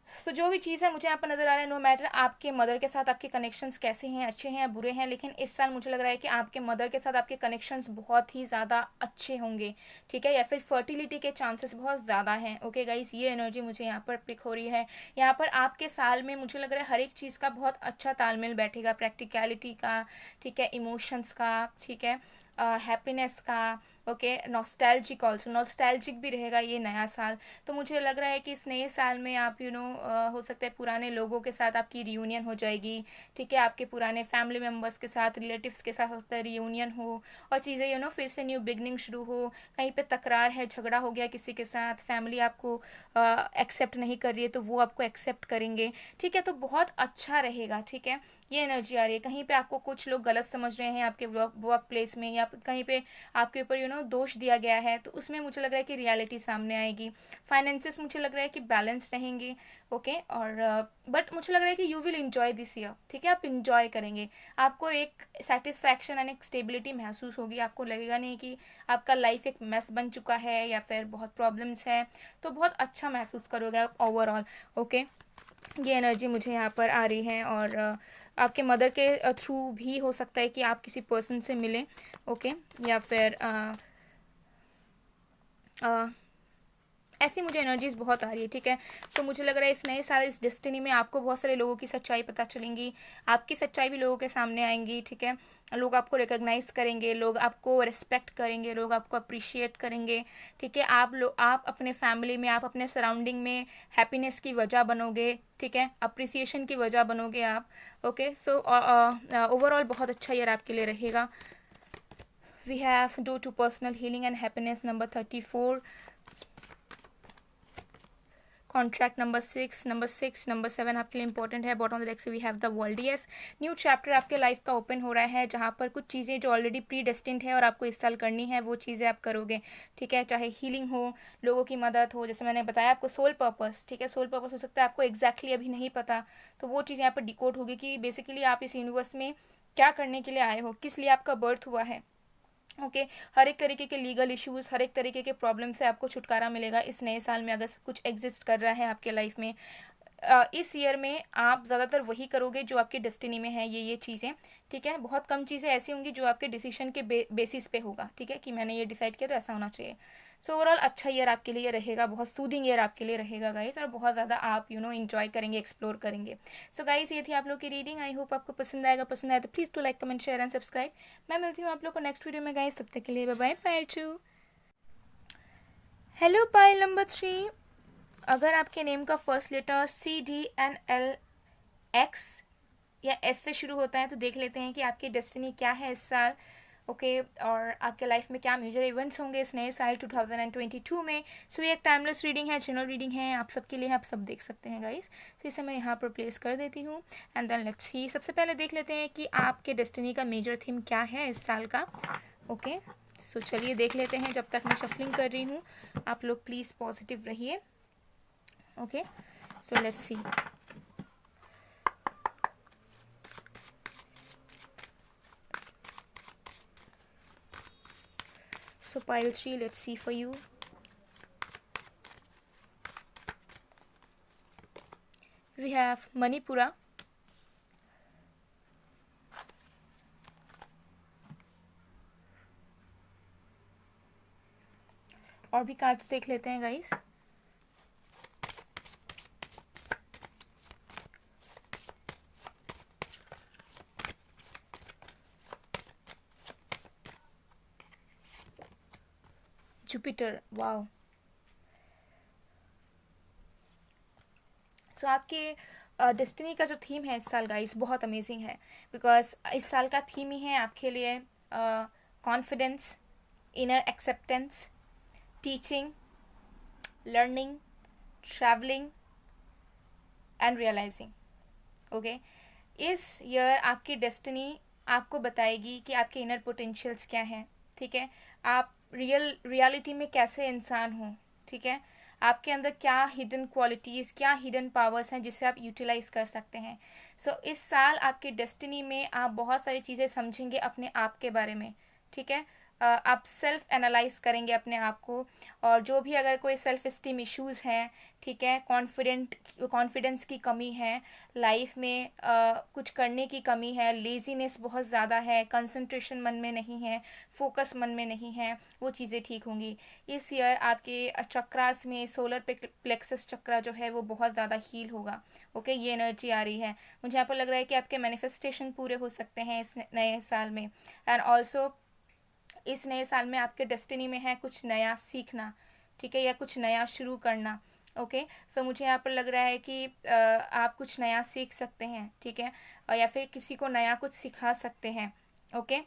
सो जो भी चीज़ है मुझे यहाँ पर नज़र आ रहा है, नो मैटर आपके मदर के साथ आपके कनेक्शंस कैसे हैं, अच्छे हैं या बुरे हैं, लेकिन इस साल मुझे लग रहा है कि आपके मदर के साथ आपके कनेक्शंस बहुत ही ज़्यादा अच्छे होंगे, ठीक है, या फिर फर्टिलिटी के चांसेस बहुत ज़्यादा हैं, ओके गाइस, ये एनर्जी मुझे यहाँ पर पिक हो रही है। यहाँ पर आपके साल में मुझे लग रहा है हर एक चीज़ का बहुत अच्छा तालमेल बैठेगा, प्रैक्टिकलिटी का, ठीक है, इमोशंस का, ठीक है, हैप्पीनेस का, ओके, नॉस्टैल्जिक, ऑल्सो नॉस्टैल्जिक भी रहेगा ये नया साल। तो मुझे लग रहा है कि इस नए साल में आप हो सकता है पुराने लोगों के साथ आपकी रियूनियन हो जाएगी, ठीक है, आपके पुराने फैमिली मेम्बर्स के साथ, रिलेटिव्स के साथ हो सकता है रियूनियन हो, और चीज़ें फिर से न्यू बिगनिंग शुरू हो, कहीं पे तकरार है, झगड़ा हो गया किसी के साथ, फैमिली आपको एक्सेप्ट नहीं कर रही है तो वो आपको एक्सेप्ट करेंगे, ठीक है, तो बहुत अच्छा रहेगा, ठीक है, ये एनर्जी आ रही है। कहीं पे आपको कुछ लोग गलत समझ रहे हैं आपके वर्क प्लेस में, या कहीं पे आपके ऊपर दोष दिया गया है, तो उसमें मुझे लग रहा है कि रियलिटी सामने आएगी। फाइनेंसेस मुझे लग रहा है कि बैलेंस रहेंगे, ओके, और बट मुझे लग रहा है कि you will enjoy this year, ठीक है, आप इंजॉय करेंगे, आपको एक सेटिस्फैक्शन एंड एक स्टेबिलिटी महसूस होगी, आपको लगेगा नहीं कि आपका लाइफ एक मेस बन चुका है या फिर बहुत प्रॉब्लम्स है, तो बहुत अच्छा महसूस करोगे आप ओवरऑल, ओके। ये एनर्जी मुझे यहाँ पर आ रही है, और आपके मदर के थ्रू भी हो सकता है कि आप किसी पर्सन से मिलें, ओके, या फिर ऐसी मुझे एनर्जीज बहुत आ रही है, ठीक है। सो मुझे लग रहा है इस नए साल, इस डेस्टिनी में आपको बहुत सारे लोगों की सच्चाई पता चलेंगी, आपकी सच्चाई भी लोगों के सामने आएंगी, ठीक है, लोग आपको रिकॉग्नाइज करेंगे, लोग आपको रिस्पेक्ट करेंगे, लोग आपको अप्रिशिएट करेंगे, ठीक है, आप अपने फैमिली में, आप अपने सराउंडिंग में हैप्पीनेस की वजह बनोगे, ठीक है, अप्रिसिएशन की वजह बनोगे आप, ओके। सो ओवरऑल बहुत अच्छा ईयर आपके लिए रहेगा। We have Door to Personal Healing and Happiness number 34. Contract number 6, number 7 आपके लिए इंपॉर्टेंट है. बॉटम ऑफ द डेक से we have the world. Yes, new chapter आपके लाइफ का ओपन हो रहा है, जहाँ पर कुछ चीज़ें जो ऑलरेडी प्री डेस्टिन्ड है और आपको इस साल करनी है वो चीज़ें आप करोगे. ठीक है, चाहे हीलिंग हो, लोगों की मदद हो, जैसे मैंने बताया आपको सोल पर्पस. ठीक है, सोल पर्पस हो सकता है आपको एग्जैक्टली अभी नहीं पता, तो वो चीज़ यहाँ पर डिकोड होगी कि बेसिकली आप इस यूनिवर्स में क्या करने के लिए आए हो, किस लिए आपका बर्थ हुआ है. ओके हर एक तरीके के लीगल इश्यूज़, हर एक तरीके के प्रॉब्लम से आपको छुटकारा मिलेगा इस नए साल में. अगर कुछ एग्जिस्ट कर रहा है आपके लाइफ में इस ईयर में, आप ज़्यादातर वही करोगे जो आपकी डेस्टिनी में है, ये चीज़ें. ठीक है, बहुत कम चीज़ें ऐसी होंगी जो आपके डिसीजन के बेसिस पे होगा. ठीक है, कि मैंने ये डिसाइड किया तो ऐसा होना चाहिए. सो ओवरऑल अच्छा ईयर आपके लिए रहेगा, बहुत सूदिंग ईयर आपके लिए रहेगा गाइस, और बहुत ज़्यादा आप इंजॉय करेंगे, एक्सप्लोर करेंगे. सो गाइस, ये थी आप लोग की रीडिंग. आई होप आपको पसंद आएगा. पसंद आए तो please to like, comment, share and subscribe. मैं मिलती हूँ आप लोग को नेक्स्ट वीडियो में गाइस. तब तक के लिए बाय बाय. पायल 2. Hello pile number 3. अगर आपके नेम का फर्स्ट लेटर CDNLX या S से शुरू होता है तो देख लेते हैं कि आपकी डेस्टिनी क्या है इस साल. ओके और आपके लाइफ में क्या मेजर इवेंट्स होंगे इस नए साल 2022 में. सो ये एक टाइमलेस रीडिंग है, जनरल रीडिंग है, आप सबके लिए, आप सब देख सकते हैं गाइस. तो इसे मैं यहाँ पर प्लेस कर देती हूँ एंड देन लेट्स सी. सबसे पहले देख लेते हैं कि आपके डेस्टिनी का मेजर थीम क्या है इस साल का. ओके सो चलिए देख लेते हैं. जब तक मैं शफलिंग कर रही हूँ आप लोग प्लीज़ पॉजिटिव रहिए. Okay so let's C. So pile 3, let's see for you. We have Manipura. और भी कार्ड्स देख लेते हैं गाइस. Jupiter, wow. सो आपके डेस्टिनी का जो थीम है इस साल गाइस बहुत अमेजिंग है, बिकॉज इस साल का थीम ही है आपके लिए confidence, inner acceptance, teaching, learning, travelling and realising. Okay इस ईयर आपकी डेस्टिनी आपको बताएगी कि आपके इनर पोटेंशियल्स क्या हैं. ठीक है, आप रियलिटी में कैसे इंसान हो. ठीक है, आपके अंदर क्या हिडन क्वालिटीज़, क्या हिडन पावर्स हैं जिसे आप यूटिलाइज कर सकते हैं. सो इस साल आपकी डेस्टिनी में आप बहुत सारी चीज़ें समझेंगे अपने आप के बारे में. ठीक है, आप सेल्फ एनालाइज करेंगे अपने आप को, और जो भी अगर कोई सेल्फ इस्टीम इश्यूज़ हैं, ठीक है, कॉन्फिडेंस की कमी है लाइफ में, कुछ करने की कमी है, लेजीनेस बहुत ज़्यादा है, कंसंट्रेशन मन में नहीं है, फोकस मन में नहीं है, वो चीज़ें ठीक होंगी. इस ईयर आपके चक्रास में सोलर प्लेक्सस चक्रा जो है वो बहुत ज़्यादा हील होगा. ओके ये एनर्जी आ रही है. मुझे यहाँ पर लग रहा है कि आपके मैनिफेस्टेशन पूरे हो सकते हैं इस नए साल में. एंड ऑल्सो इस नए साल में आपके डेस्टिनी में है कुछ नया सीखना. ठीक है, या कुछ नया शुरू करना. ओके सो मुझे यहाँ पर लग रहा है कि आप कुछ नया सीख सकते हैं. ठीक है, या फिर किसी को नया कुछ सिखा सकते हैं. ओके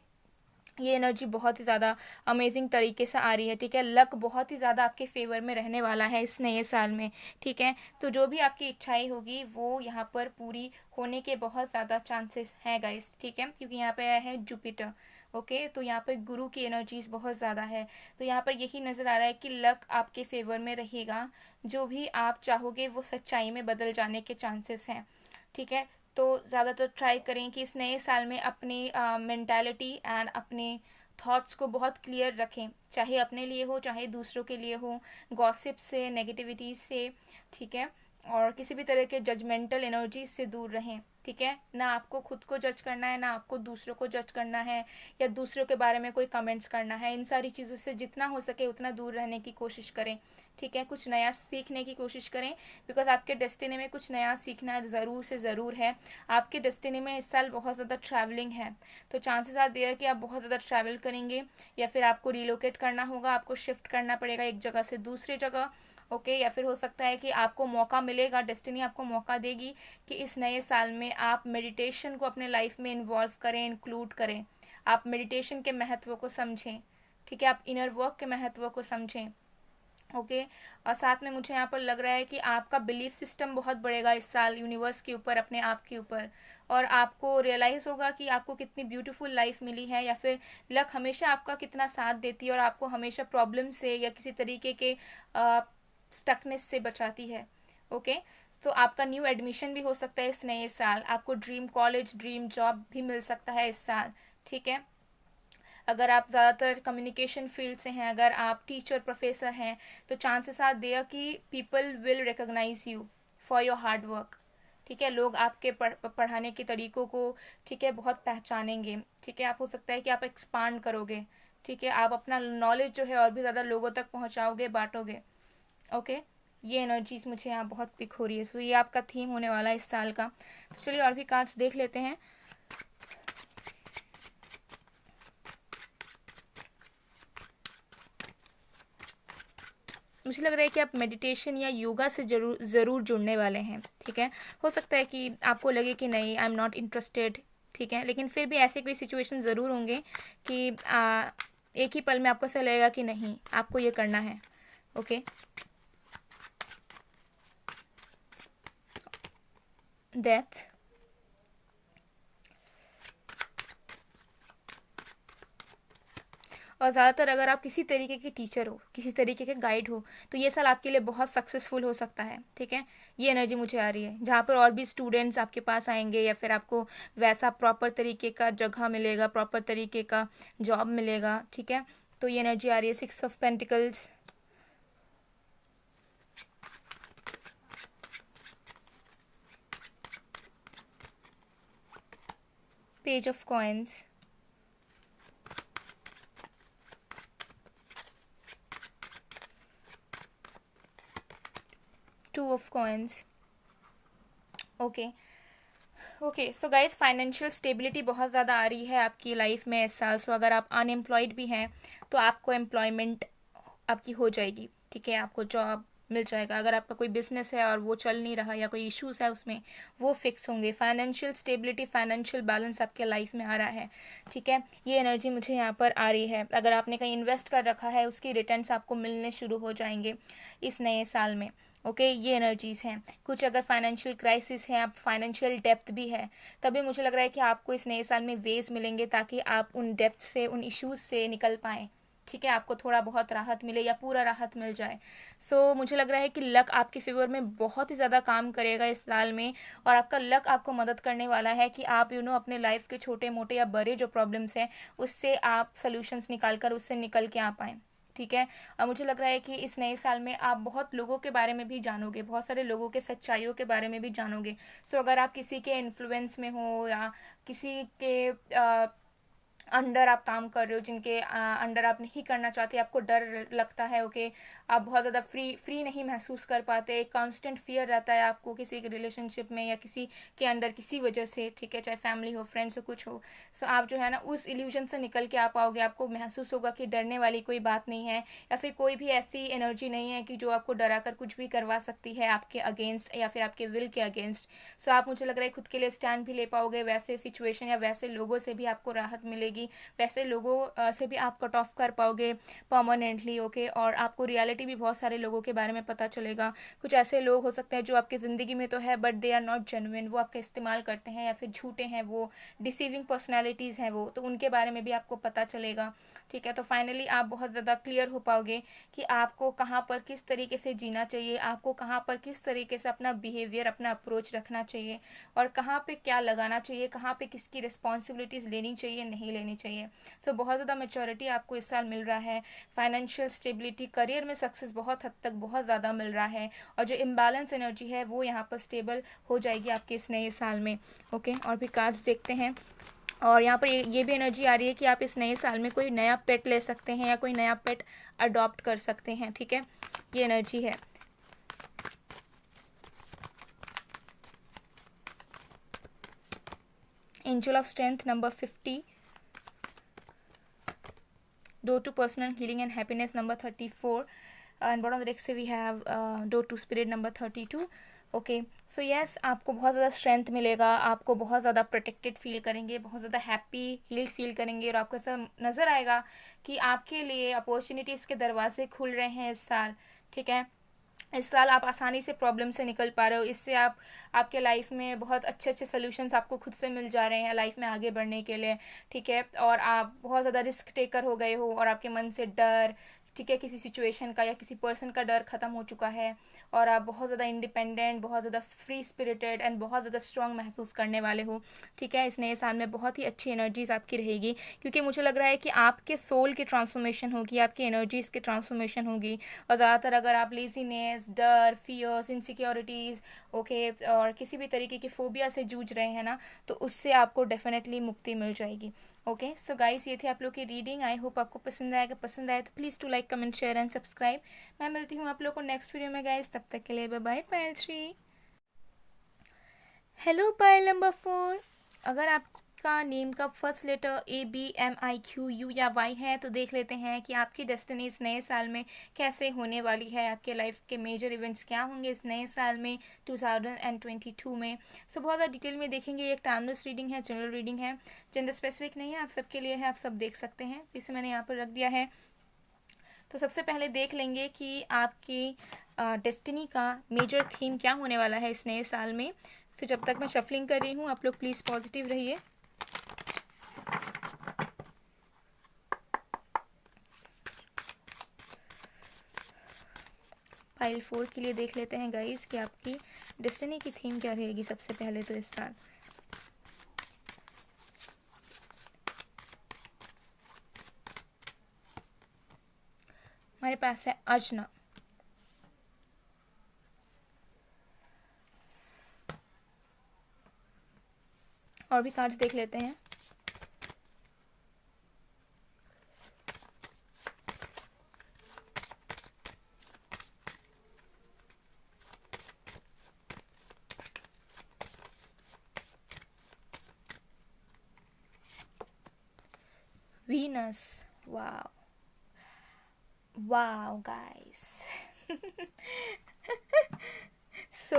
ये एनर्जी बहुत ही ज़्यादा अमेजिंग तरीके से आ रही है. ठीक है, लक बहुत ही ज़्यादा आपके फेवर में रहने वाला है इस नए साल में. ठीक है, तो जो भी आपकी इच्छाएं होगी वो यहाँ पर पूरी होने के बहुत ज़्यादा चांसेस हैं गाइस. ठीक है, क्योंकि यहाँ पे आया है जुपिटर. ओके तो यहाँ पर गुरु की एनर्जीज बहुत ज़्यादा है. तो यहाँ पर यही नज़र आ रहा है कि लक आपके फेवर में रहेगा. जो भी आप चाहोगे वो सच्चाई में बदल जाने के चांसेस हैं. ठीक है, तो ज़्यादातर ट्राई करें कि इस नए साल में अपनी मेंटालिटी एंड अपने थॉट्स को बहुत क्लियर रखें, चाहे अपने लिए हो चाहे दूसरों के लिए हो, गॉसिप से, नेगेटिविटी से. ठीक है, और किसी भी तरह के जजमेंटल एनर्जी से दूर रहें. ठीक है, ना आपको खुद को जज करना है, ना आपको दूसरों को जज करना है, या दूसरों के बारे में कोई कमेंट्स करना है. इन सारी चीज़ों से जितना हो सके उतना दूर रहने की कोशिश करें. ठीक है, कुछ नया सीखने की कोशिश करें, बिकॉज आपके डेस्टिनी में कुछ नया सीखना ज़रूर से ज़रूर है. आपके डेस्टिनी में इस साल बहुत ज़्यादा ट्रैवलिंग है, तो चांसेस आर देयर कि आप बहुत ज़्यादा ट्रैवल करेंगे, या फिर आपको रिलोकेट करना होगा, आपको शिफ्ट करना पड़ेगा एक जगह से दूसरी जगह. ओके या फिर हो सकता है कि आपको मौका मिलेगा, डेस्टिनी आपको मौका देगी कि इस नए साल में आप मेडिटेशन को अपने लाइफ में इन्वॉल्व करें, इंक्लूड करें. आप मेडिटेशन के महत्व को समझें, ठीक है, आप इनर वर्क के महत्व को समझें। ओके और साथ में मुझे यहाँ पर लग रहा है कि आपका बिलीफ सिस्टम बहुत बढ़ेगा इस साल यूनिवर्स के ऊपर, अपने आप के ऊपर, और आपको रियलाइज होगा कि आपको कितनी ब्यूटीफुल लाइफ मिली है, या फिर लक हमेशा आपका कितना साथ देती है और आपको हमेशा प्रॉब्लम से या किसी तरीके के स्टकनेस से बचाती है। ओके तो आपका न्यू एडमिशन भी हो सकता है इस नए साल, आपको ड्रीम कॉलेज, ड्रीम जॉब भी मिल सकता है इस साल, ठीक है। अगर आप ज़्यादातर कम्युनिकेशन फील्ड से हैं, अगर आप टीचर प्रोफेसर हैं, तो चांसेस आर देयर कि people will recognise you for your hard work, ठीक है। लोग आपके पढ़ाने के तरीकों को, ठीक है, बहुत पहचानेंगे, ठीक है। आप हो सकता है कि आप एक्सपांड करोगे, ठीक है, आप अपना नॉलेज जो है और भी ज़्यादा लोगों तक पहुंचाओगे, बांटोगे। ओके ये एनर्जीज मुझे यहाँ बहुत पिक हो रही है। सो ये आपका थीम होने वाला है इस साल का। तो चलिए और भी कार्ड्स देख लेते हैं। मुझे लग रहा है कि आप मेडिटेशन या योगा से ज़रूर जुड़ने वाले हैं, ठीक है। हो सकता है कि आपको लगे कि नहीं, आई एम नॉट इंटरेस्टेड, ठीक है, लेकिन फिर भी ऐसे कोई सिचुएशन ज़रूर होंगे कि एक ही पल में आपको ऐसा लगेगा कि नहीं, आपको ये करना है। ओके डेथ, और ज़्यादातर अगर आप किसी तरीके के टीचर हो, किसी तरीके के गाइड हो, तो ये साल आपके लिए बहुत सक्सेसफुल हो सकता है, ठीक है। ये एनर्जी मुझे आ रही है, जहाँ पर और भी स्टूडेंट्स आपके पास आएंगे, या फिर आपको वैसा प्रॉपर तरीके का जगह मिलेगा, प्रॉपर तरीके का जॉब मिलेगा, ठीक है। तो ये एनर्जी आ रही है। 6 of pentacles, page of coins, 2 of coins. Okay so guys financial stability बहुत ज़्यादा आ रही है आपकी लाइफ में इस साल। सो अगर आप अनएम्प्लॉयड भी हैं तो आपको एम्प्लॉयमेंट आपकी हो जाएगी, ठीक है, आपको जॉब मिल जाएगा। अगर आपका कोई बिजनेस है और वो चल नहीं रहा या कोई इश्यूज है उसमें, वो फिक्स होंगे। फाइनेंशियल स्टेबिलिटी, फाइनेंशियल बैलेंस आपके लाइफ में आ रहा है, ठीक है। ये एनर्जी मुझे यहाँ पर आ रही है। अगर आपने कहीं इन्वेस्ट कर रखा है, उसकी रिटर्न्स आपको मिलने शुरू हो जाएंगे इस नए साल में। ओके ये एनर्जीज हैं। कुछ अगर फाइनेंशियल क्राइसिस है, आप फाइनेंशियल डेप्थ भी है, तभी मुझे लग रहा है कि आपको इस नए साल में वेज मिलेंगे ताकि आप उन डेप्थ से, उन इश्यूज से निकल पाएँ, ठीक है, आपको थोड़ा बहुत राहत मिले या पूरा राहत मिल जाए। सो मुझे लग रहा है कि लक आपके फेवर में बहुत ही ज़्यादा काम करेगा इस साल में, और आपका लक आपको मदद करने वाला है कि आप अपने लाइफ के छोटे मोटे या बड़े जो प्रॉब्लम्स हैं उससे आप सोल्यूशंस निकाल कर उससे निकल के आ पाएँ, ठीक है। और मुझे लग रहा है कि इस नए साल में आप बहुत लोगों के बारे में भी जानोगे, बहुत सारे लोगों के सच्चाइयों के बारे में भी जानोगे। सो अगर आप किसी के इन्फ्लुएंस में हो या किसी के अंडर आप काम कर रहे हो, जिनके अंडर आप नहीं करना चाहते, आपको डर लगता है, ओके, आप बहुत ज़्यादा फ्री नहीं महसूस कर पाते, कांस्टेंट फियर रहता है आपको किसी के रिलेशनशिप में या किसी के अंडर किसी वजह से, ठीक है, चाहे फैमिली हो, फ्रेंड्स हो, कुछ हो। सो आप जो है ना उस इल्यूजन से निकल के आ पाओगे। आपको महसूस होगा कि डरने वाली कोई बात नहीं है, या फिर कोई भी ऐसी एनर्जी नहीं है कि जो आपको डरा कर कुछ भी करवा सकती है आपके अगेंस्ट या फिर आपके विल के अगेंस्ट। सो आप, मुझे लग रहा है, खुद के लिए स्टैंड भी ले पाओगे। वैसे सिचुएशन या वैसे लोगों से भी आपको राहत मिलेगी, वैसे लोगों से भी आप कट ऑफ कर पाओगे परमानेंटली, ओके। और आपको रियलिटी भी बहुत सारे लोगों के बारे में पता चलेगा। कुछ ऐसे लोग हो सकते हैं जो आपकी ज़िंदगी में तो है but they are not genuine, वो आपका इस्तेमाल करते हैं या फिर झूठे हैं, वो डिसीविंग पर्सनैलिटीज़ हैं, वो तो उनके बारे में भी आपको पता चलेगा, ठीक है। तो फाइनली आप बहुत ज़्यादा क्लियर हो पाओगे कि आपको कहाँ पर किस तरीके से जीना चाहिए, आपको कहाँ पर किस तरीके से अपना बिहेवियर, अपना अप्रोच रखना चाहिए, और कहाँ पे क्या लगाना चाहिए, कहाँ पे किसकी रिस्पॉन्सिबिलिटीज़ लेनी चाहिए, नहीं लेनी चाहिए। सो बहुत ज़्यादा मैच्योरिटी आपको इस साल मिल रहा है। फाइनेंशियल स्टेबिलिटी, करियर में सक्सेस बहुत हद तक बहुत ज़्यादा मिल रहा है, और जो इम्बैलेंस एनर्जी है वो यहाँ पर स्टेबल हो जाएगी आपके इस नए साल में, ओके। और भी कार्ड्स देखते हैं। और यहाँ पर ये भी एनर्जी आ रही है कि आप इस नए साल में कोई नया पेट ले सकते हैं या कोई नया पेट अडॉप्ट कर सकते हैं, ठीक है, ये एनर्जी है। Angel of strength number 50, door to personal healing and happiness number 34, and bottom of the deck say we have door to spirit number 32, okay, so yes, आपको बहुत ज़्यादा स्ट्रेंथ मिलेगा, आपको बहुत ज़्यादा प्रोटेक्टेड फील करेंगे, बहुत ज़्यादा हैप्पी हील्ड फील करेंगे, और आपको ऐसा नज़र आएगा कि आपके लिए अपॉर्चुनिटीज़ के दरवाजे खुल रहे हैं इस साल। ठीक है, इस साल आप आसानी से प्रॉब्लम से निकल पा रहे हो, इससे आप आपके लाइफ में बहुत अच्छे अच्छे सोल्यूशंस आपको खुद से मिल जा रहे हैं लाइफ में आगे बढ़ने के लिए। ठीक है, और आप बहुत ज़्यादा रिस्क टेकर हो गए हो, और आपके मन से डर, ठीक है, किसी सिचुएशन का या किसी पर्सन का डर ख़त्म हो चुका है, और आप बहुत ज़्यादा इंडिपेंडेंट, बहुत ज़्यादा फ्री स्पिरिटेड एंड बहुत ज़्यादा स्ट्रांग महसूस करने वाले हो। ठीक है, इस नए साल में बहुत ही अच्छी एनर्जीज आपकी रहेगी, क्योंकि मुझे लग रहा है कि आपके सोल की ट्रांसफॉर्मेशन होगी, आपकी एनर्जीज़ की ट्रांसफॉर्मेशन होगी। और ज़्यादातर अगर आप लेजीनेस, डर, फियर्स, इनसिक्योरिटीज़, ओके, और किसी भी तरीके की फोबिया से जूझ रहे हैं ना, तो उससे आपको डेफिनेटली मुक्ति मिल जाएगी। ओके, सो गाइस, ये थी आप लोग की रीडिंग। आई होप आपको पसंद आएगा, पसंद आए तो please to like, comment, share and subscribe. मैं मिलती हूँ आप लोग को नेक्स्ट वीडियो में गाइस, तब तक के लिए बाय बाय। पायल 3, हेलो पायल नंबर 4। अगर आपका नेम का फर्स्ट लेटर ABMIQ U या Y है तो देख लेते हैं कि आपकी डेस्टिनी इस नए साल में कैसे होने वाली है, आपके लाइफ के मेजर इवेंट्स क्या होंगे इस नए साल में 2022 में। सो बहुत ज़्यादा डिटेल में देखेंगे। ये एक टाइमलेस रीडिंग है, जनरल रीडिंग है, जेंडर स्पेसिफिक नहीं है, आप सबके लिए है, आप सब देख सकते हैं। इसे मैंने यहाँ पर रख दिया है। तो सबसे पहले देख लेंगे कि आपकी डेस्टिनी का मेजर थीम क्या होने वाला है इस नए साल में। तो जब तक मैं शफलिंग कर रही हूँ, आप लोग प्लीज़ पॉजिटिव रहिए। पाइल 4 के लिए देख लेते हैं गाइस कि आपकी डेस्टिनी की थीम क्या रहेगी सबसे पहले तो इस साल। हमारे पास है अजना, और भी कार्ड्स देख लेते हैं। Venus, wow wow guys. So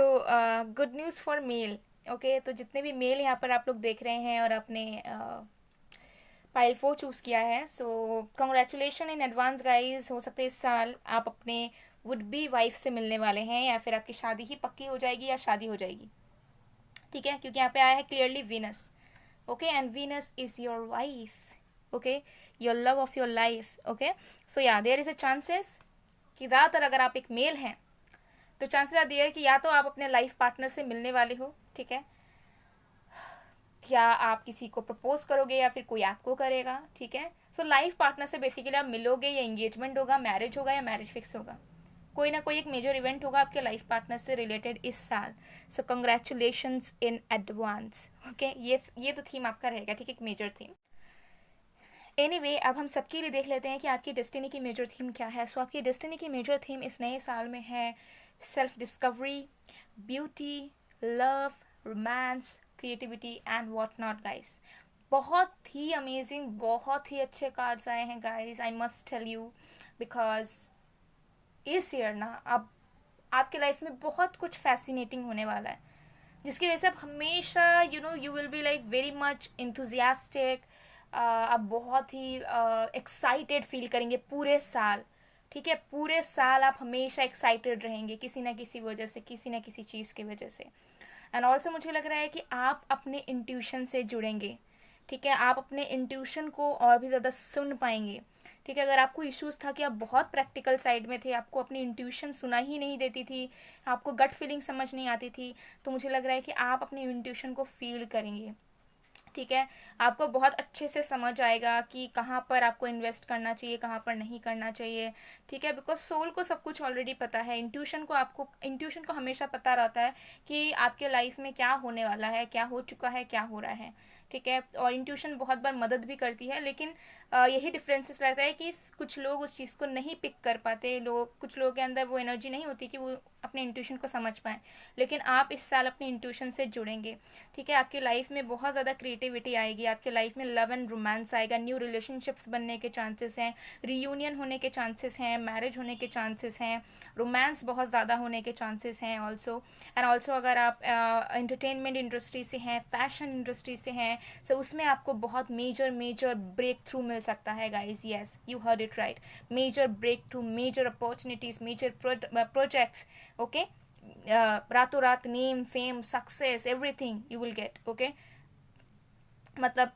good news for male. Okay, तो जितने भी मेल यहाँ पर आप लोग देख रहे हैं और अपने पाइल 4 चूज़ किया है, so congratulation in advance guys. हो सकता है इस साल आप अपने वुड बी वाइफ से मिलने वाले हैं, या फिर आपकी शादी ही पक्की हो जाएगी या शादी हो जाएगी। ठीक है, क्योंकि यहाँ पे आया है clearly Venus. Okay, and Venus is your wife. Okay, your love of your life. Okay, so yeah there is a chances कि ज़्यादातर अगर आप एक मेल हैं तो चांसेस आर देयर कि या तो आप अपने लाइफ पार्टनर से मिलने वाले हो, ठीक है, या आप किसी को प्रपोज करोगे या फिर कोई आपको करेगा। ठीक है, सो लाइफ पार्टनर से बेसिकली आप मिलोगे, या एंगेजमेंट होगा, मैरिज होगा, या मैरिज फिक्स होगा। कोई ना कोई एक मेजर इवेंट होगा आपके लाइफ पार्टनर से रिलेटेड इस साल। सो कंग्रेचुलेशंस इन एडवांस। ओके, ये तो थीम आपका रहेगा, ठीक है, एक मेजर थीम। एनीवे, अब हम सबके लिए देख लेते हैं कि आपकी डेस्टिनी की मेजर थीम क्या है। सो आपकी डेस्टिनी की मेजर थीम इस नए साल में है self discovery, beauty, love, romance, creativity and what not guys. बहुत ही अमेजिंग, बहुत ही अच्छे कार्ड्स आए हैं guys, I must tell you, because इस ईयर ना अब आपके लाइफ में बहुत कुछ फैसिनेटिंग होने वाला है, जिसकी वजह से आप हमेशा you will be like very much enthusiastic. आप बहुत ही एक्साइटेड फील करेंगे पूरे साल। ठीक है, पूरे साल आप हमेशा एक्साइटेड रहेंगे किसी ना किसी वजह से, किसी ना किसी चीज़ की वजह से। एंड ऑल्सो मुझे लग रहा है कि आप अपने इंट्यूशन से जुड़ेंगे। ठीक है, आप अपने इंट्यूशन को और भी ज़्यादा सुन पाएंगे। ठीक है, अगर आपको इश्यूज़ था कि आप बहुत प्रैक्टिकल साइड में थे, आपको अपनी इंट्यूशन सुना ही नहीं देती थी, आपको गट फीलिंग समझ नहीं आती थी, तो मुझे लग रहा है कि आप अपने इंट्यूशन को फील करेंगे। ठीक है, आपको बहुत अच्छे से समझ आएगा कि कहाँ पर आपको इन्वेस्ट करना चाहिए, कहाँ पर नहीं करना चाहिए। ठीक है, बिकॉज सोल को सब कुछ ऑलरेडी पता है, इंट्यूशन को हमेशा पता रहता है कि आपके लाइफ में क्या होने वाला है, क्या हो चुका है, क्या हो रहा है। ठीक है। और इंट्यूशन बहुत बार मदद भी करती है, लेकिन यही डिफरेंसेस रहता है कि कुछ लोग उस चीज़ को नहीं पिक कर पाते, कुछ लोगों के अंदर वो एनर्जी नहीं होती कि वो अपने इंट्यूशन को समझ पाएँ। लेकिन आप इस साल अपने इंट्यूशन से जुड़ेंगे, ठीक है। आपकी लाइफ में बहुत ज़्यादा क्रिएटिविटी आएगी, आपके लाइफ में लव एंड रोमांस आएगा, न्यू रिलेशनशिप्स बनने के चांसेस हैं, रीयूनियन होने के चांसेस हैं, मैरिज होने के चांसेस हैं, रोमांस बहुत ज़्यादा होने के चांसेस हैं ऑल्सो। एंड ऑल्सो अगर आप एंटरटेनमेंट इंडस्ट्री से हैं, फैशन इंडस्ट्री से हैं, सो उसमें आपको बहुत मेजर ब्रेक थ्रू मिल सकता है guys. Yes, you heard it right, major breakthrough, major opportunities, major projects, okay. रातों रात name, fame, success, everything you will get, okay. मतलब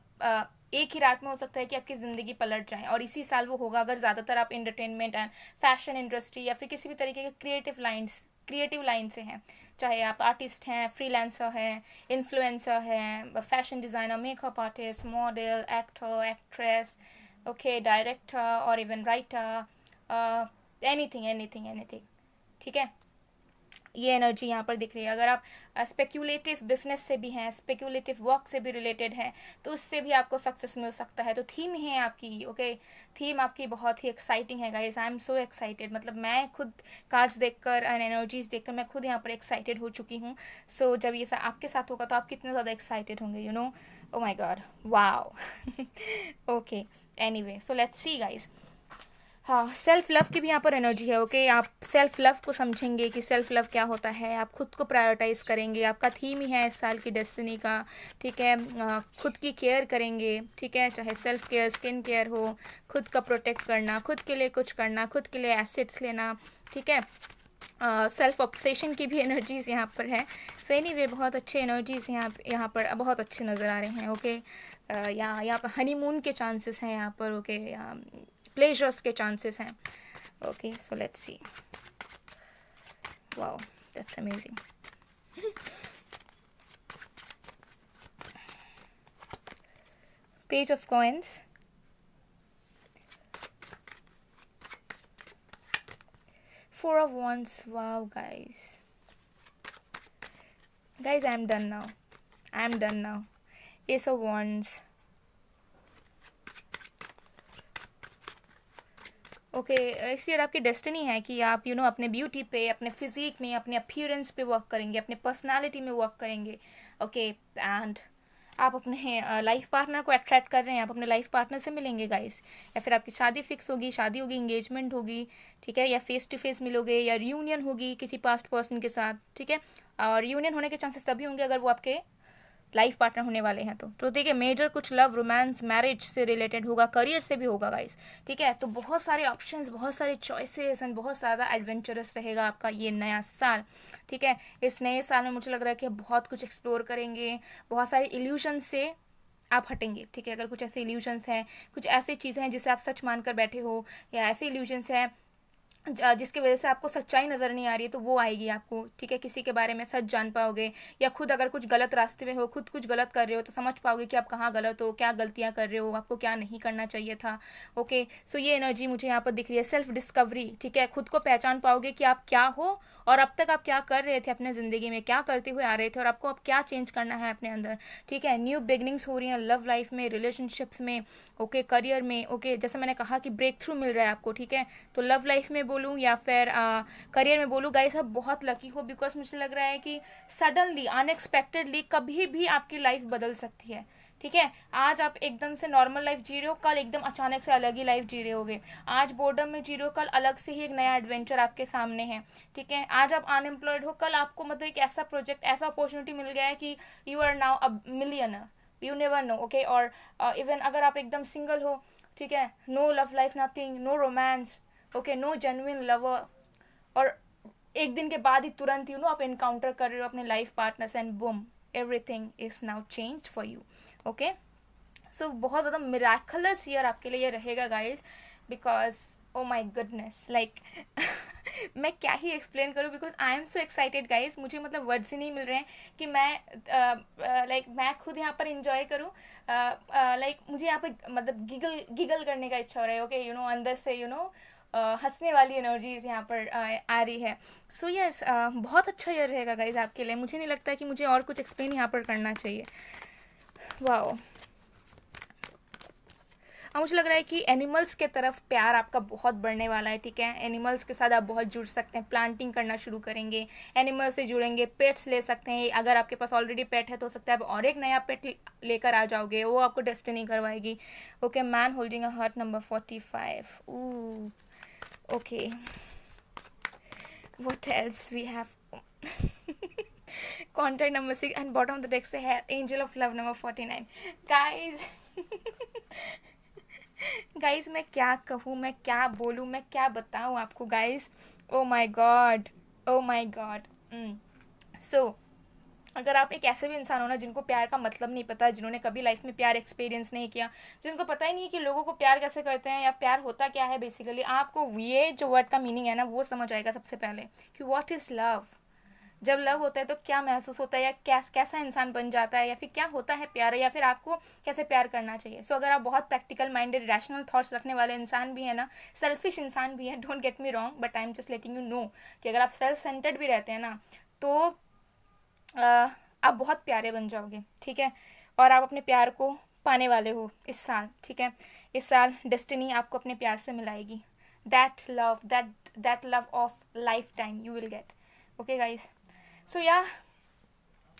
एक ही रात में हो सकता है कि आपकी ज़िंदगी पलट जाए, और इसी साल वो होगा अगर ज़्यादातर आप एंटरटेनमेंट एंड फैशन इंडस्ट्री या फिर किसी भी तरीके के क्रिएटिव लाइन से हैं, चाहे आप आर्टिस्ट हैं, फ्रीलांसर हैं, इन्फ्लुएंसर हैं, fashion designer, makeup artist, model, actor, actress, okay, director और इवन राइटर, एनीथिंग, ठीक है। ये एनर्जी यहाँ पर दिख रही है। अगर आप स्पेक्यूलेटिव बिजनेस से भी हैं, स्पेक्यूलेटिव वर्क से भी रिलेटेड हैं, तो उससे भी आपको सक्सेस मिल सकता है। तो थीम है आपकी, ओके, थीम आपकी बहुत ही एक्साइटिंग है guys. I am so excited, मतलब मैं खुद कार्ड्स देखकर एंड एनर्जीज देखकर मैं खुद यहाँ पर एक्साइटेड हो चुकी हूँ। सो जब ये आपके साथ होगा तो आप कितने ज़्यादा एक्साइटेड होंगे, you know. Oh my god, wow. Okay, anyway, so let's see guys. हाँ, सेल्फ लव की भी यहाँ पर एनर्जी है, ओके। आप सेल्फ लव को समझेंगे कि सेल्फ लव क्या होता है, आप खुद को प्रायोरिटाइज करेंगे, आपका थीम ही है इस साल की डेस्टिनी का, ठीक है। खुद की केयर करेंगे, ठीक है, चाहे सेल्फ केयर, स्किन केयर हो, खुद का प्रोटेक्ट करना, खुद के लिए कुछ करना, खुद के लिए एसेट्स लेना, ठीक है। सेल्फ ऑब्सेशन की भी एनर्जीज यहाँ पर है। सो एनीवे, बहुत अच्छे एनर्जीज यहाँ पर बहुत अच्छे नज़र आ रहे हैं, ओके। यहाँ पर हनीमून के चांसेस हैं यहाँ पर, ओके, प्लेजर्स के चांसेस हैं, okay. So let's C, wow, that's amazing. Page of coins, Four of Wands. Wow, guys, I'm done now. Ace of Wands. Okay, इस ईयर आपकी डेस्टिनी है कि आप अपने ब्यूटी पे, अपने फिजिक में, अपने अपीयरेंस पे वर्क करेंगे, अपने पर्सनालिटी में वर्क करेंगे, ओके। एंड आप अपने लाइफ पार्टनर को अट्रैक्ट कर रहे हैं, आप अपने लाइफ पार्टनर से मिलेंगे गाइस, या फिर आपकी शादी फिक्स होगी, इंगेजमेंट होगी, ठीक है, या फेस टू फेस मिलोगे, या रियूनियन होगी किसी पास्ट पर्सन के साथ, ठीक है। और रियूनियन होने के चांसेस तभी होंगे अगर वो आपके लाइफ पार्टनर होने वाले हैं तो देखिए, मेजर कुछ लव, रोमांस, मैरिज से रिलेटेड होगा, करियर से भी होगा गाइस, ठीक है। तो बहुत सारे ऑप्शंस, बहुत सारे चॉइसेस एंड बहुत ज़्यादा एडवेंचरस रहेगा आपका ये नया साल, ठीक है। इस नए साल में मुझे लग रहा है कि आप बहुत कुछ एक्सप्लोर करेंगे, बहुत सारे इल्यूजन से आप हटेंगे, ठीक है। अगर कुछ ऐसे इल्यूजन्स हैं, कुछ ऐसी चीज़ें हैं जिसे आप सच मानकर बैठे हो, या ऐसे इल्यूजन्स हैं जिसकी वजह से आपको सच्चाई नज़र नहीं आ रही है, तो वो आएगी आपको, ठीक है। किसी के बारे में सच जान पाओगे, या खुद अगर कुछ गलत रास्ते में हो, खुद कुछ गलत कर रहे हो, तो समझ पाओगे कि आप कहाँ गलत हो, क्या गलतियाँ कर रहे हो, आपको क्या नहीं करना चाहिए था, ओके। सो ये एनर्जी मुझे यहाँ पर दिख रही है, सेल्फ डिस्कवरी, ठीक है। खुद को पहचान पाओगे कि आप क्या हो, और अब तक आप क्या कर रहे थे अपने ज़िंदगी में, क्या करते हुए आ रहे थे, और आपको अब क्या चेंज करना है अपने अंदर, ठीक है। न्यू बिगनिंग्स हो रही हैं लव लाइफ में, रिलेशनशिप्स में, ओके, करियर में, ओके। जैसे मैंने कहा कि ब्रेक थ्रू मिल रहा है आपको, ठीक है। तो लव लाइफ में बोलूँ या फिर करियर में बोलूँ गाइस, आप बहुत लकी हो, बिकॉज मुझे लग रहा है कि सडनली, अनएक्सपेक्टेडली कभी भी आपकी लाइफ बदल सकती है, ठीक है। आज आप एकदम से नॉर्मल लाइफ जी रहे हो, कल एकदम अचानक से अलग ही लाइफ जी रहे होगे। आज बोर्डम में जी रहे हो, कल अलग से ही एक नया एडवेंचर आपके सामने है, ठीक है। आज आप अनएम्प्लॉयड हो, कल आपको मतलब एक ऐसा प्रोजेक्ट, ऐसा अपॉर्चुनिटी मिल गया है कि you are now a millionaire, you never know, okay. और इवन अगर आप एकदम सिंगल हो, ठीक है, no love life, nothing, no romance, okay, no genuine lover, और एक दिन के बाद ही तुरंत आप एनकाउंटर कर रहे हो अपने life partners, and boom, everything is now changed for you, okay. So बहुत ज़्यादा मिराकलस ईयर आपके लिए ये रहेगा guys, because oh my goodness, like मैं क्या ही एक्सप्लेन करूँ, because I am so excited guys. मुझे मतलब वर्ड्स ही नहीं मिल रहे हैं कि मैं मैं खुद यहाँ पर इंजॉय करूँ, लाइक मुझे यहाँ पर मतलब गिगल करने का इच्छा हो रहा है, ओके, अंदर से हंसने वाली एनर्जीज यहाँ पर आ रही है। सो यस, बहुत अच्छा ईयर रहेगा गाइज आपके लिए। मुझे नहीं लगता कि मुझे और कुछ एक्सप्लेन यहाँ पर करना चाहिए। वाओ। और मुझे लग रहा है कि एनिमल्स के तरफ प्यार आपका बहुत बढ़ने वाला है, ठीक है। एनिमल्स के साथ आप बहुत जुड़ सकते हैं, प्लांटिंग करना शुरू करेंगे, एनिमल से जुड़ेंगे, पेट्स ले सकते हैं। अगर आपके पास ऑलरेडी पेट है तो हो सकता है आप और एक नया पेट लेकर आ जाओगे, वो आपको डेस्टिनी करवाएगी। Okay, man holding a heart number 45। Okay, what else we have. Contact number 6 and bottom of the deck से है angel of love number 49। Guys guys मैं क्या कहूँ, मैं क्या बोलूँ, मैं क्या बताऊँ आपको guys. O my God, O my God. सो अगर आप एक ऐसे भी इंसान हो ना जिनको प्यार का मतलब नहीं पता, जिन्होंने कभी लाइफ में प्यार एक्सपीरियंस नहीं किया, जिनको पता ही नहीं कि लोगों को प्यार कैसे करते हैं या प्यार होता क्या है, बेसिकली आपको ये जो वर्ड का मीनिंग है ना वो समझ आएगा सबसे पहले कि व्हाट इज़ लव। जब लव होता है तो क्या महसूस होता है, या कैसा इंसान बन जाता है, या फिर क्या होता है प्यार, या फिर आपको कैसे प्यार करना चाहिए। सो अगर आप बहुत प्रैक्टिकल माइंडेड रैशनल थॉट्स रखने वाले इंसान भी है ना, सेल्फिश इंसान भी है, don't get me wrong, but I am just letting you know कि अगर आप सेल्फ सेंटर्ड भी रहते हैं ना तो आप बहुत प्यारे बन जाओगे, ठीक है। और आप अपने प्यार को पाने वाले हो इस साल, ठीक है। इस साल डेस्टिनी आपको अपने प्यार से मिलाएगी। That love of life time you will get. Okay guys, so yeah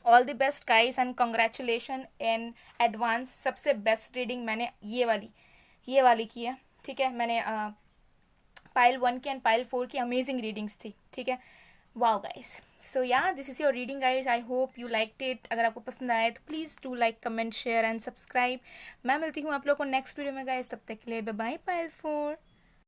all the best guys and congratulation in advance. सबसे बेस्ट रीडिंग मैंने ये वाली की है, ठीक है। मैंने पाइल 1 की एंड पाइल 4 की अमेजिंग रीडिंग्स थी, ठीक है। वाओ गाइस, सो या this is your reading guys, I hope you liked it. अगर आपको पसंद आया तो please do like, comment, share and subscribe. मैं मिलती हूँ आप लोगों को नेक्स्ट वीडियो में गाइस, तब तक के लिए बाय बाय पाइल 4।